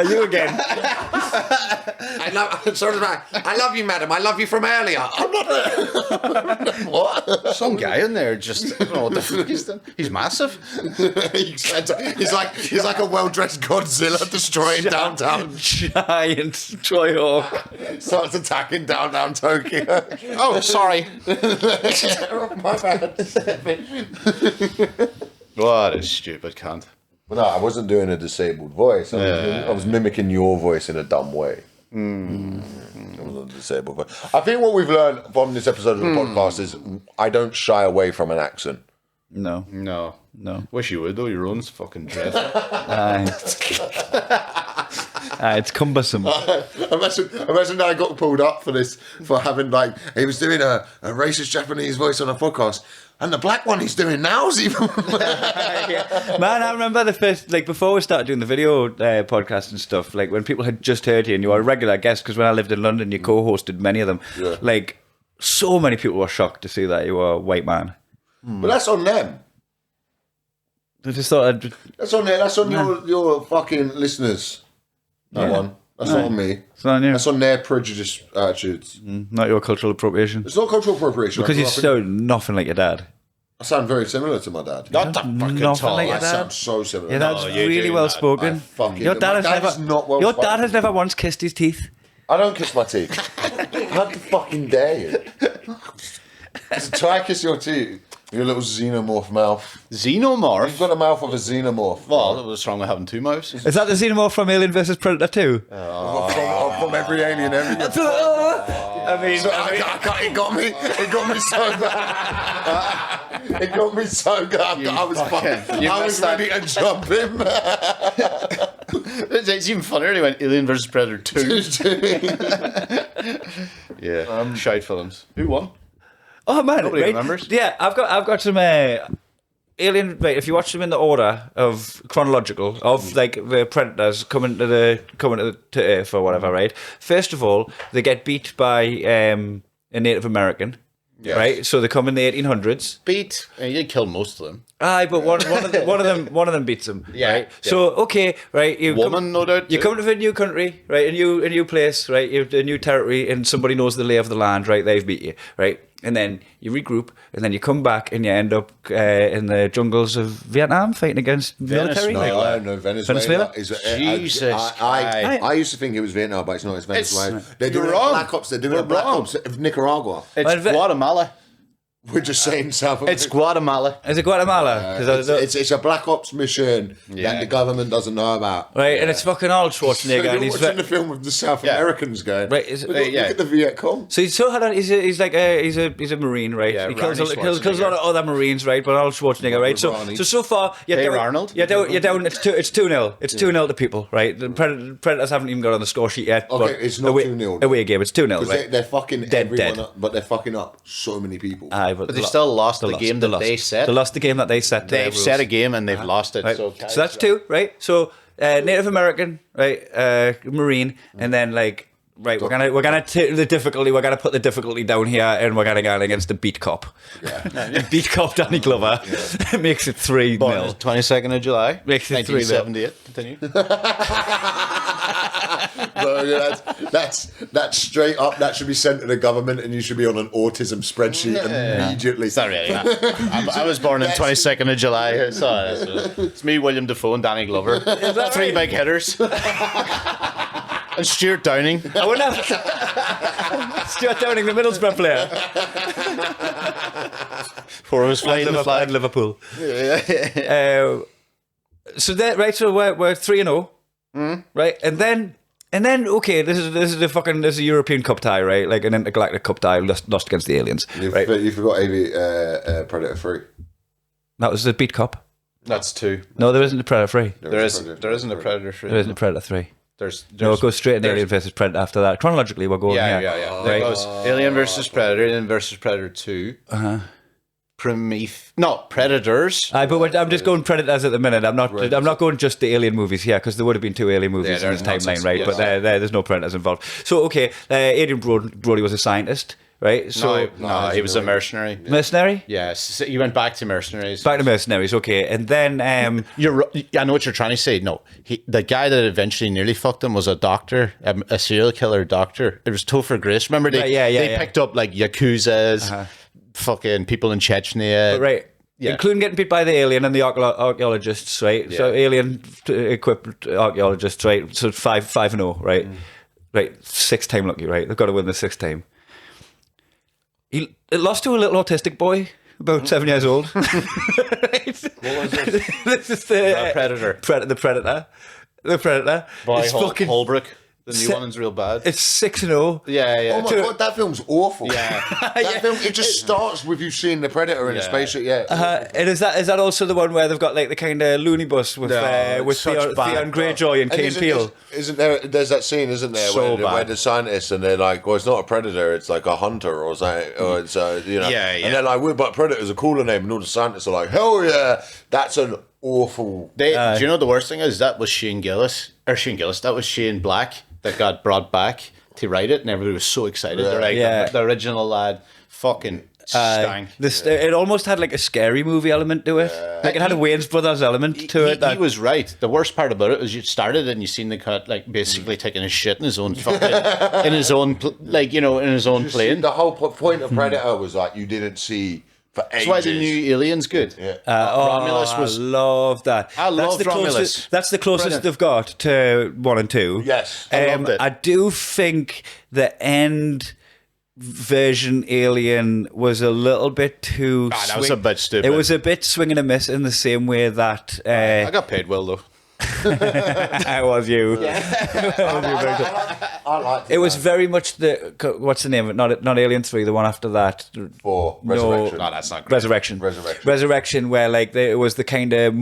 You again. I love you, madam. I love you from earlier. I'm not. What? Some guy in there just, I don't know what the fuck he's done. He's massive. he's like a well-dressed Godzilla destroying downtown. Giant Troy Hawke starts attacking downtown Tokyo. Oh, sorry. My bad. What a stupid cunt. But no, I wasn't doing a disabled voice. I was mimicking your voice in a dumb way. It wasn't a disabled voice. I think what we've learned from this episode of the podcast is I don't shy away from an accent. No. Wish you would though. Your own's fucking dreadful. It's cumbersome. Imagine I got pulled up for this, for having he was doing a racist Japanese voice on a podcast, and the black one he's doing now is even. Man, I remember the first, before we started doing the video podcast and stuff, when people had just heard you and you were a regular guest, because when I lived in London, you co-hosted many of them. Yeah. So many people were shocked to see that you were a white man. But that's on them. I just thought that's on there. That's on your fucking listeners. That one. That's not on me. It's not on you. That's on their prejudiced attitudes. Not your cultural appropriation. It's not cultural appropriation. Because you sound nothing like your dad. I sound very similar to my dad. Not that fucking tall. Like I sound so similar. Yeah, that's really well spoken. Your dad has never once kissed his teeth. I don't kiss my teeth. How the fucking dare you? Try to kiss your teeth. Your little xenomorph mouth. Xenomorph? You've got a mouth of a xenomorph. Well, what's wrong with having two mouths? Is that the xenomorph from Alien vs Predator 2? From every alien ever. It got me. It got me so bad. It got me so bad. I was ready to jump him. It's even funnier when he went Alien vs Predator 2. Yeah. Shite films. Who won? Oh man, nobody remembers. Yeah, I've got some Alien. Right, if you watch them in the order of chronological of the Predators coming to Earth or whatever, right? First of all, they get beat by a Native American. right? So they come in the 1800s. You did kill most of them. Aye, but one of them beats them. Yeah, right. yeah. So okay, right. No doubt. You come to a new country, right? A new place, right? A new territory, and somebody knows the lay of the land, right? They've beat you, right? And then you regroup, and then you come back, and you end up in the jungles of Vietnam fighting against military. No, Venezuela. Jesus. I used to think it was Vietnam, but it's not. It's Venezuela. They're doing Black Ops. They're doing Black Ops of Nicaragua. It's Guatemala. We're just saying South America. It's Guatemala. Is it Guatemala? It's a Black Ops mission that the government doesn't know about. Right, and it's fucking Arnold Schwarzenegger. So and you're watching the film with the South Americans going. Right, look at the Viet Cong. So he's a Marine, right? Yeah, he kills a lot of other Marines, right? But Arnold Schwarzenegger, right? So far, Rarnold. You're down. It's 2-0. It's 2-0 to people, right? The Predators haven't even got on the score sheet yet. Okay, it's not 2-0. Away game. It's 2-0, right? They're fucking everyone up, but they're fucking up so many people. Aye, but they still lost the game that they set. They lost the game that they set. They've set a game and they've lost it. Right. So that's 2, right? So Native American, right? Marine, and then like. Right, we're gonna take the difficulty. We're gonna put the difficulty down here, and we're gonna go against the beat cop. Yeah, beat cop Danny Glover makes it 3-0. 22nd of July, makes it 1978. Continue. That's straight up. That should be sent to the government, and you should be on an autism spreadsheet immediately. Sorry, I was born on 22nd of July. Sorry, it's me, William Dafoe, and Danny Glover. 3 big hitters. And Stuart Downing. I wouldn't have Stuart Downing, the Middlesbrough player. For us flying the flag. Liverpool. So that right, so we're 3-0, right, and then okay, this is a European Cup tie, right, like an intergalactic cup tie lost against the aliens. You forgot Predator 3. That was the beat cop. That's 2. No, there isn't a Predator 3. There isn't a Predator 3. There isn't a Predator 3. No, it goes straight in Alien versus Predator after that. Chronologically, we're going Yeah. Right. It goes Alien versus Predator, Alien versus Predator 2. Predators. But I'm just going Predators at the minute. I'm not going just the Alien movies here, because there would have been 2 Alien movies in this timeline, right? Yes. But there's no Predators involved. So okay, Adrian Brody was a scientist. Right, so no, he was a mercenary. Mercenary? Yes, he went back to mercenaries. Back to mercenaries, okay, and then I know what you're trying to say. No, the guy that eventually nearly fucked him was a doctor, a serial killer doctor. It was Topher Grace. Remember they picked up like yakuzas, fucking people in Chechnya, right? Yeah. Including getting beat by the alien and the archaeologists, right? Yeah. So alien equipped archaeologists, right? So 5-0, right? Right, 6th time lucky, right? They've got to win the 6th time. It lost to a little autistic boy, about 7 years old. Right? What was this? This is the Predator. The Predator. The Predator. Boy, Holbrook. The new one's real bad. It's 6-0. Yeah. Oh my god, that film's awful. Yeah. That film, it just starts with you seeing the Predator in a spaceship. Yeah. And is that also the one where they've got like the kind of loony bus with Theon Greyjoy and Kane Peel? Isn't there? There's that scene, isn't there, where the scientists and they're like, well, it's not a predator, it's like a hunter or something, or it's and they're like, but predator's a cooler name, and all the scientists are like, hell yeah, that's an awful. Do you know the worst thing is that was Shane Gillis. That was Shane Black that got brought back to write it, and everybody was so excited. They're like, the original lad fucking stank. It almost had like a scary movie element to it. Like it had a Wayans Brothers element to it. He was right. The worst part about it was you started and you seen the cut like basically taking a shit in his own fucking in his own plane. The whole point of Predator was like you didn't see. That's why the new Alien's good. Yeah. Romulus was. I love that. I love Romulus. That's the closest they've got to 1 and 2. Yes, I loved it. I do think the end version Alien was a little bit too. That was a bit stupid. It was a bit swing and a miss in the same way that. I got paid well though. I was you. I liked it. It was very much the what's the name of it? Not Alien 3, the one after that. Resurrection. No, that's not great. Resurrection, where like it was the kind of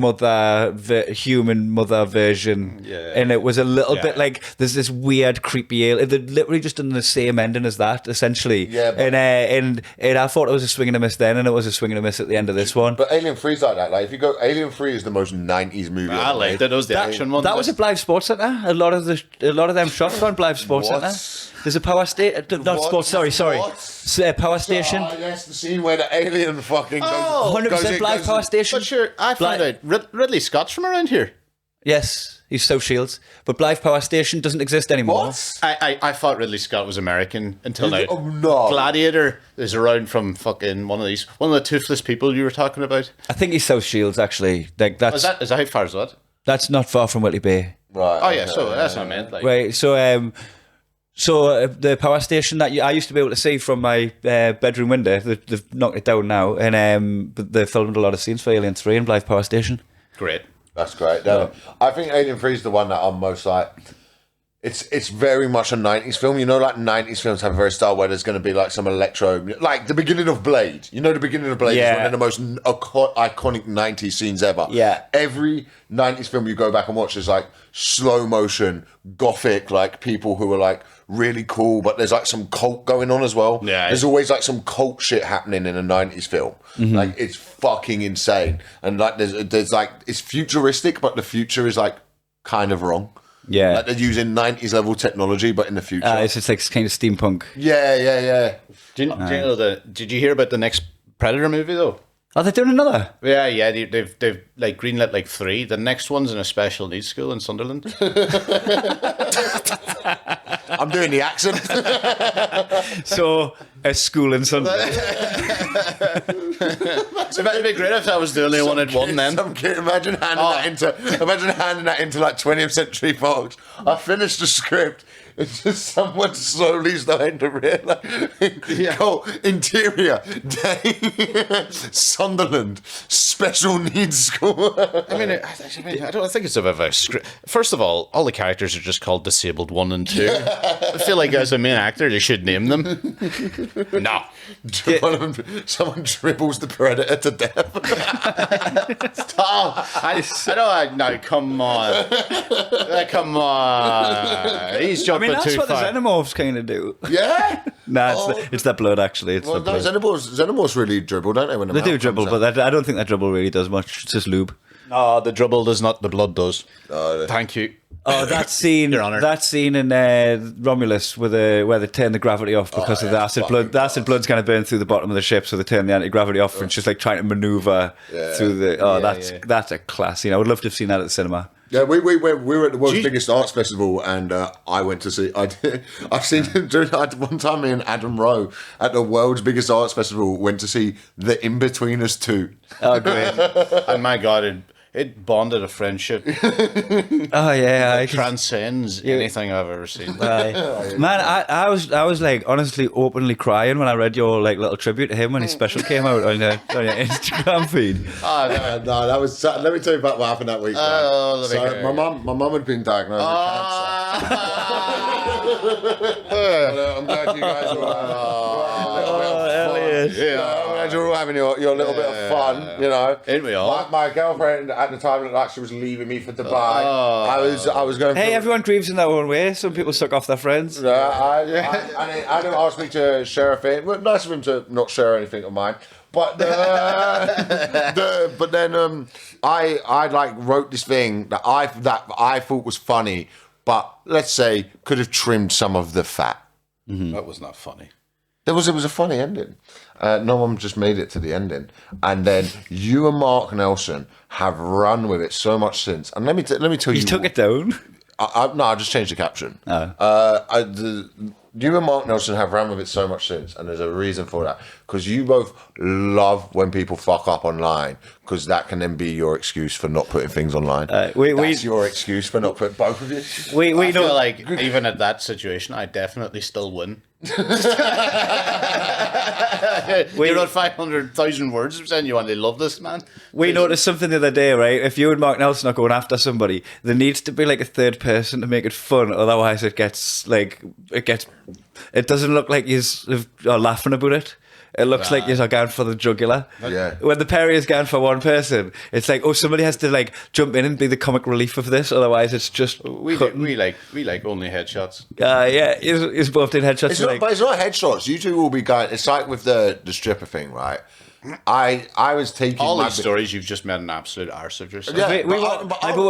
human mother version, and it was a little bit like there's this weird creepy alien. They're literally just in the same ending as that, essentially. Yeah, and I thought it was a swing and a miss then, and it was a swing and a miss at the end of this one. But Alien 3's like that. Like if you go, Alien 3 is the most 90s movie. I liked it. It was the action ones. That was at Blythe Sports Centre. A lot of them shots were on Blythe Sports Centre. There's a power station. Not sports. Sorry. Power station. Oh, yes, the scene where the alien fucking goes. 100% Blythe power station. But sure, I found out Ridley Scott's from around here. Yes, he's South Shields. But Blythe Power Station doesn't exist anymore. What? I thought Ridley Scott was American until now. Oh, no. Gladiator is around from fucking one of the toothless people you were talking about. I think he's South Shields, actually. Like Is that how far is that? That's not far from Whitley Bay. Right. Oh yeah, so that's what I meant. Like. Right, so the power station that I used to be able to see from my bedroom window, they've knocked it down now, and they filmed a lot of scenes for Alien 3 in Blythe Power Station. Great. That's great. No, I think Alien 3 is the one that I'm most like. It's very much a 90s film. You know, like 90s films have a very style where there's going to be like some electro, like the beginning of Blade. You know, the beginning of Blade is one of the most iconic 90s scenes ever. Yeah. Every 90s film you go back and watch is like slow motion, gothic, like people who are like really cool, but there's like some cult going on as well. Yeah. There's always like some cult shit happening in a 90s film. Mm-hmm. Like it's fucking insane. And like there's like, it's futuristic, but the future is like kind of wrong. Yeah, like they're using 90s level technology, but in the future. It's just like kind of steampunk. Yeah. Did you hear about the next Predator movie though? Are they doing another? Yeah. They've like greenlit like 3. The next one's in a special needs school in Sunderland. I'm doing the accent. So a school in Sunderland. It'd be great if I was the only one at one then. Some kid, imagine handing that into like 20th Century Fox. I finished the script. It's just someone slowly starting to realise. Oh, interior day, Sunderland, special needs school. I mean, I don't think it's a bit of a script. First of all the characters are just called Disabled 1 and 2. I feel like as a main actor, they should name them. No. Someone dribbles the Predator to death. Stop. No, come on. Come on. He's jumping too far. That's what the Xenomorphs kind of do. Yeah? It's their blood, actually. It's the blood. Xenomorphs really dribble, don't they? When they do dribble, but I don't think that dribble really does much. It's just lube. No, the dribble does not. The blood does. Thank you. Oh, that scene! Your Honor. That scene in Romulus where they turn the gravity off because of the acid blood. The acid blood's kind of burned through the bottom of the ship, so they turn the anti-gravity off, and it's just like trying to maneuver through the. That's a class scene. I would love to have seen that at the cinema. Yeah, we were at the world's biggest arts festival, and I went to see. I've seen one time. Me and Adam Rowe at the world's biggest arts festival went to see The Inbetweeners 2. Oh, great! And my God, it bonded a friendship. Oh yeah, it transcends anything I've ever seen. Man, I was like honestly openly crying when I read your like little tribute to him when his special came out on your Instagram feed. No, that was. Let me tell you about what happened that week. So my mum had been diagnosed with cancer. I'm glad you guys are. Elliot. Yeah, I'm glad you're all having your little bit of fun. You know, ain't we all? My girlfriend at the time looked like she was leaving me for Dubai. I was going. Hey, everyone grieves in their own way. Some people suck off their friends. Adam asked me to share a thing. Well, nice of him to not share anything of mine. But then I like wrote this thing that I thought was funny, but let's say could have trimmed some of the fat. Mm-hmm. That was not funny. It was a funny ending. No one just made it to the ending, and then you and Mark Nelson have run with it so much since. And let me tell you, you took it down. No, I just changed the caption. You and Mark Nelson have ran with it so much since, and there's a reason for that. Because you both love when people fuck up online, because that can then be your excuse for not putting things online. That's your excuse for not putting both of you. I feel like even at that situation, I definitely still win. You wrote 500,000 words saying you only love this man. We noticed something the other day, right? If you and Mark Nelson are going after somebody, there needs to be like a third person to make it fun. Otherwise, it doesn't look like you're laughing about it. It looks like you're going for the jugular. Yeah. When the parry is going for one person, it's like, oh, somebody has to like jump in and be the comic relief of this. Otherwise, it's just we like only headshots. Yeah, it's both in headshots. But it's not headshots. You two will be going. It's like with the stripper thing, right? I was taking all these stories. You've just made an absolute arse of yourself. Yeah,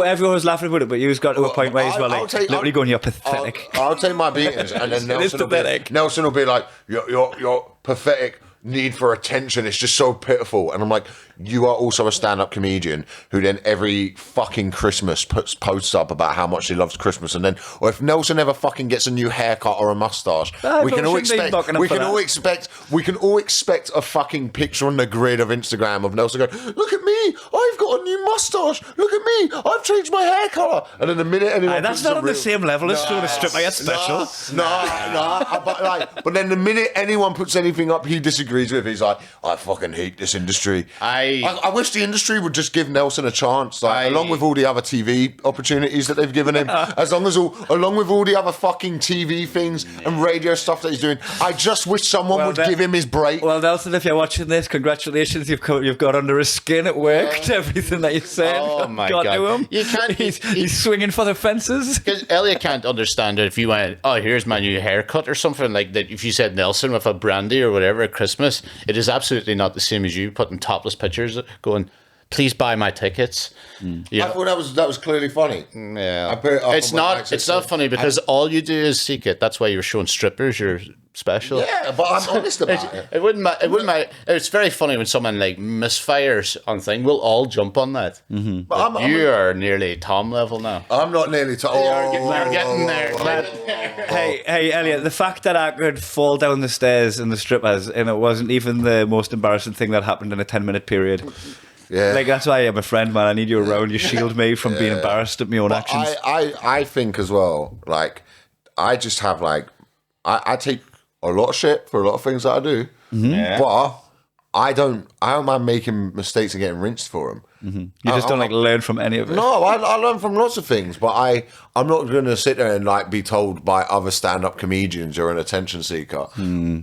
everyone was laughing about it, but you just got to a point where he's literally going, "You're pathetic." I'll take my beatings, and then Nelson will be like, "You're pathetic. Need for attention. It's just so pitiful." And I'm like, you are also a stand-up comedian who then every fucking Christmas puts posts up about how much he loves Christmas, and then, or if Nelson ever fucking gets a new haircut or a mustache, we can all expect a fucking picture on the grid of Instagram of Nelson going, "Look at me, I've got a new mustache. Look at me, I've changed my hair colour." And then the minute anyone, that's not on the same level as doing a strip like special. But then the minute anyone puts anything up he disagrees with, he's like, "I fucking hate this industry." I wish the industry would just give Nelson a chance, along with all the other TV opportunities that they've given him, along with all the other fucking TV things and radio stuff that he's doing. I just wish someone would give him his break. Well, Nelson, if you're watching this, congratulations, you've got under his skin. It worked. Everything that you said, oh my got God, to him. You can't. He's swinging for the fences. Because Elliot can't understand it. If you went, "Oh, here's my new haircut" or something like that. If you said Nelson with a brandy or whatever at Christmas, it is absolutely not the same as you putting topless pictures going, "Please buy my tickets." I thought that was clearly funny. Yeah, it's not funny because all you do is seek it. That's why you're showing strippers your special. Yeah, but I'm honest about it. It wouldn't matter. It's very funny when someone misfires on thing. We'll all jump on that. Mm-hmm. But you are nearly Tom level now. I'm not nearly Tom. You're getting there. Hey, Elliot, the fact that I could fall down the stairs in the strippers and it wasn't even the most embarrassing thing that happened in a 10-minute period. Yeah, that's why I'm a friend, man. I need you around. You shield me from being embarrassed at my own actions. I think as well. I just have I take a lot of shit for a lot of things that I do, but I don't mind making mistakes and getting rinsed for them. Mm-hmm. You just don't learn from any of it. No, I learn from lots of things, but I'm not going to sit there and be told by other stand-up comedians you're an attention seeker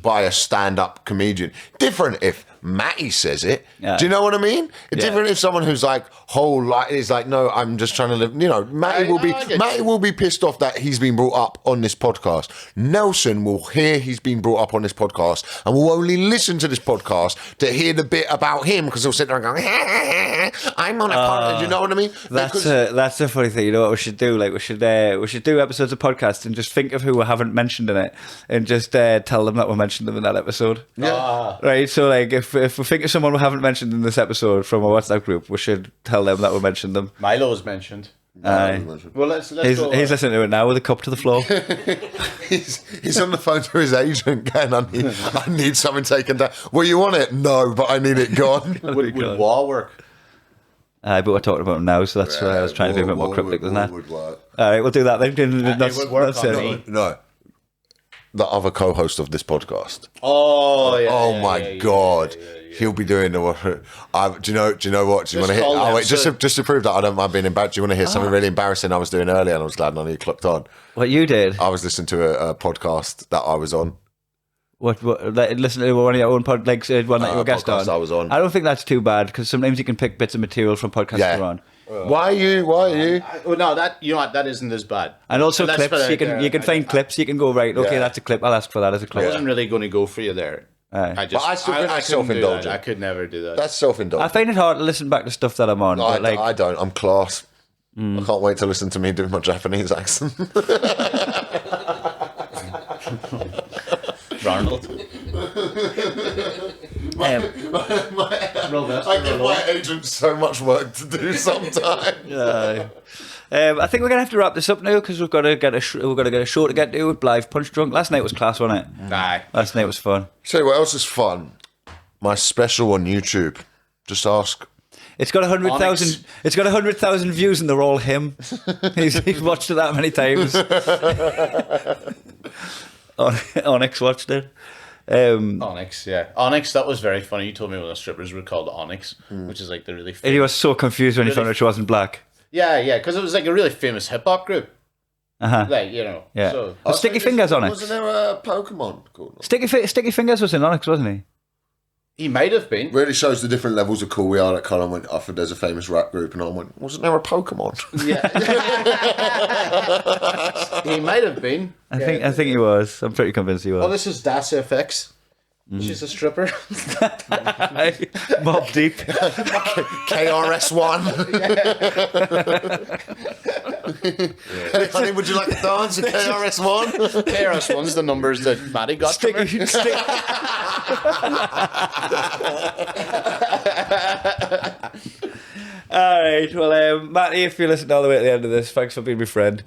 by a stand-up comedian. Different if Matty says it. Yeah. Do you know what I mean? It's different if someone who's whole life is no, I'm just trying to live. Matty will be pissed off that he's been brought up on this podcast. Nelson will hear he's been brought up on this podcast and will only listen to this podcast to hear the bit about him because he'll sit there and go, "I'm on a podcast." Do you know what I mean? That's the funny thing. You know what we should do? We should do episodes of podcasts and just think of who we haven't mentioned in it and just tell them that we mentioned them in that episode. Yeah. Right. So if we think of someone we haven't mentioned in this episode from our WhatsApp group, we should tell them that we mentioned them. Milo was mentioned. Well, let's he's listening to it now with a cup to the floor. he's on the phone to his agent going, I need something taken down. Well, you want it? No, but I need it gone. Would war work? But we're talking about him now, so that's why I was trying to be a bit more cryptic than that. All right, we'll do that then. It would work no. The other co-host of this podcast. Oh, yeah. Oh, my God. He'll be doing the. Do you know what? Do you want to hear? Oh, wait, just to prove that I don't mind being embarrassed. Do you want to hear something really embarrassing I was doing earlier, and I was glad none of you clocked on. What you did? I was listening to a podcast that I was on. What listen to one of your own one that you were guest on. I was on. I don't think that's too bad because sometimes you can pick bits of material from podcasts you're on. Why are you? No, that isn't as bad. And also clips. You can find clips. You can go right. Okay, that's a clip. I'll ask for that as a clip. I wasn't really going to go for you there. I self-indulgent. I could never do that. That's self-indulgent. I find it hard to listen back to stuff that I'm on. No, I don't. I'm class. I can't wait to listen to me doing my Japanese accent. Rarnold. I give my agent so much work to do sometimes. I think we're gonna have to wrap this up now because we've got to get a show to get to with Blythe Punch Drunk. Last night was class, wasn't it? Nah. Last night was fun. Tell you what else is fun? My special on YouTube. Just ask. It's got 100,000. It's got 100,000 views, and they're all him. He's watched it that many times. Onyx watched it. Onyx, yeah. Onyx, that was very funny. You told me when the strippers were called Onyx, which is the really famous. And he was so confused when he found out she wasn't black. Yeah, because it was a really famous hip-hop group. Uh-huh. Yeah. So. Sticky Fingers Onyx. Wasn't there a Pokemon called Sticky Fingers was in Onyx, wasn't he? He might have been. Really shows the different levels of cool we are. That Cullen went off, and there's a famous rap group, and I went, wasn't there a Pokemon? Yeah. He might have been. I think he was. I'm pretty convinced he was. Oh, this is Das FX. She's a stripper. Mob Deep. KRS-One. Hey, honey, would you like to dance at KRS-One? KRS-One's the numbers that Maddie got from her. All right. Well, Matty, if you listened all the way to the end of this, thanks for being my friend.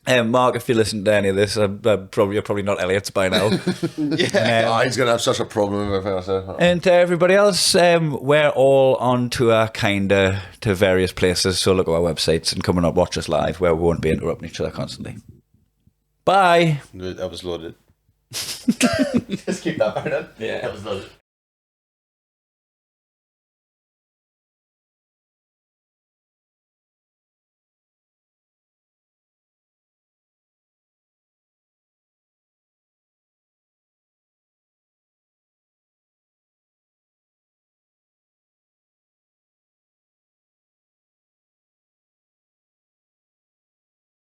Mark, if you listen to any of this, you're probably not Elliot's by now. He's going to have such a problem with it. And to everybody else, we're all on tour, kinda, to various places. So look at our websites and come and watch us live, where we won't be interrupting each other constantly. Bye. That was loaded. Just keep that part in. Yeah, that was loaded.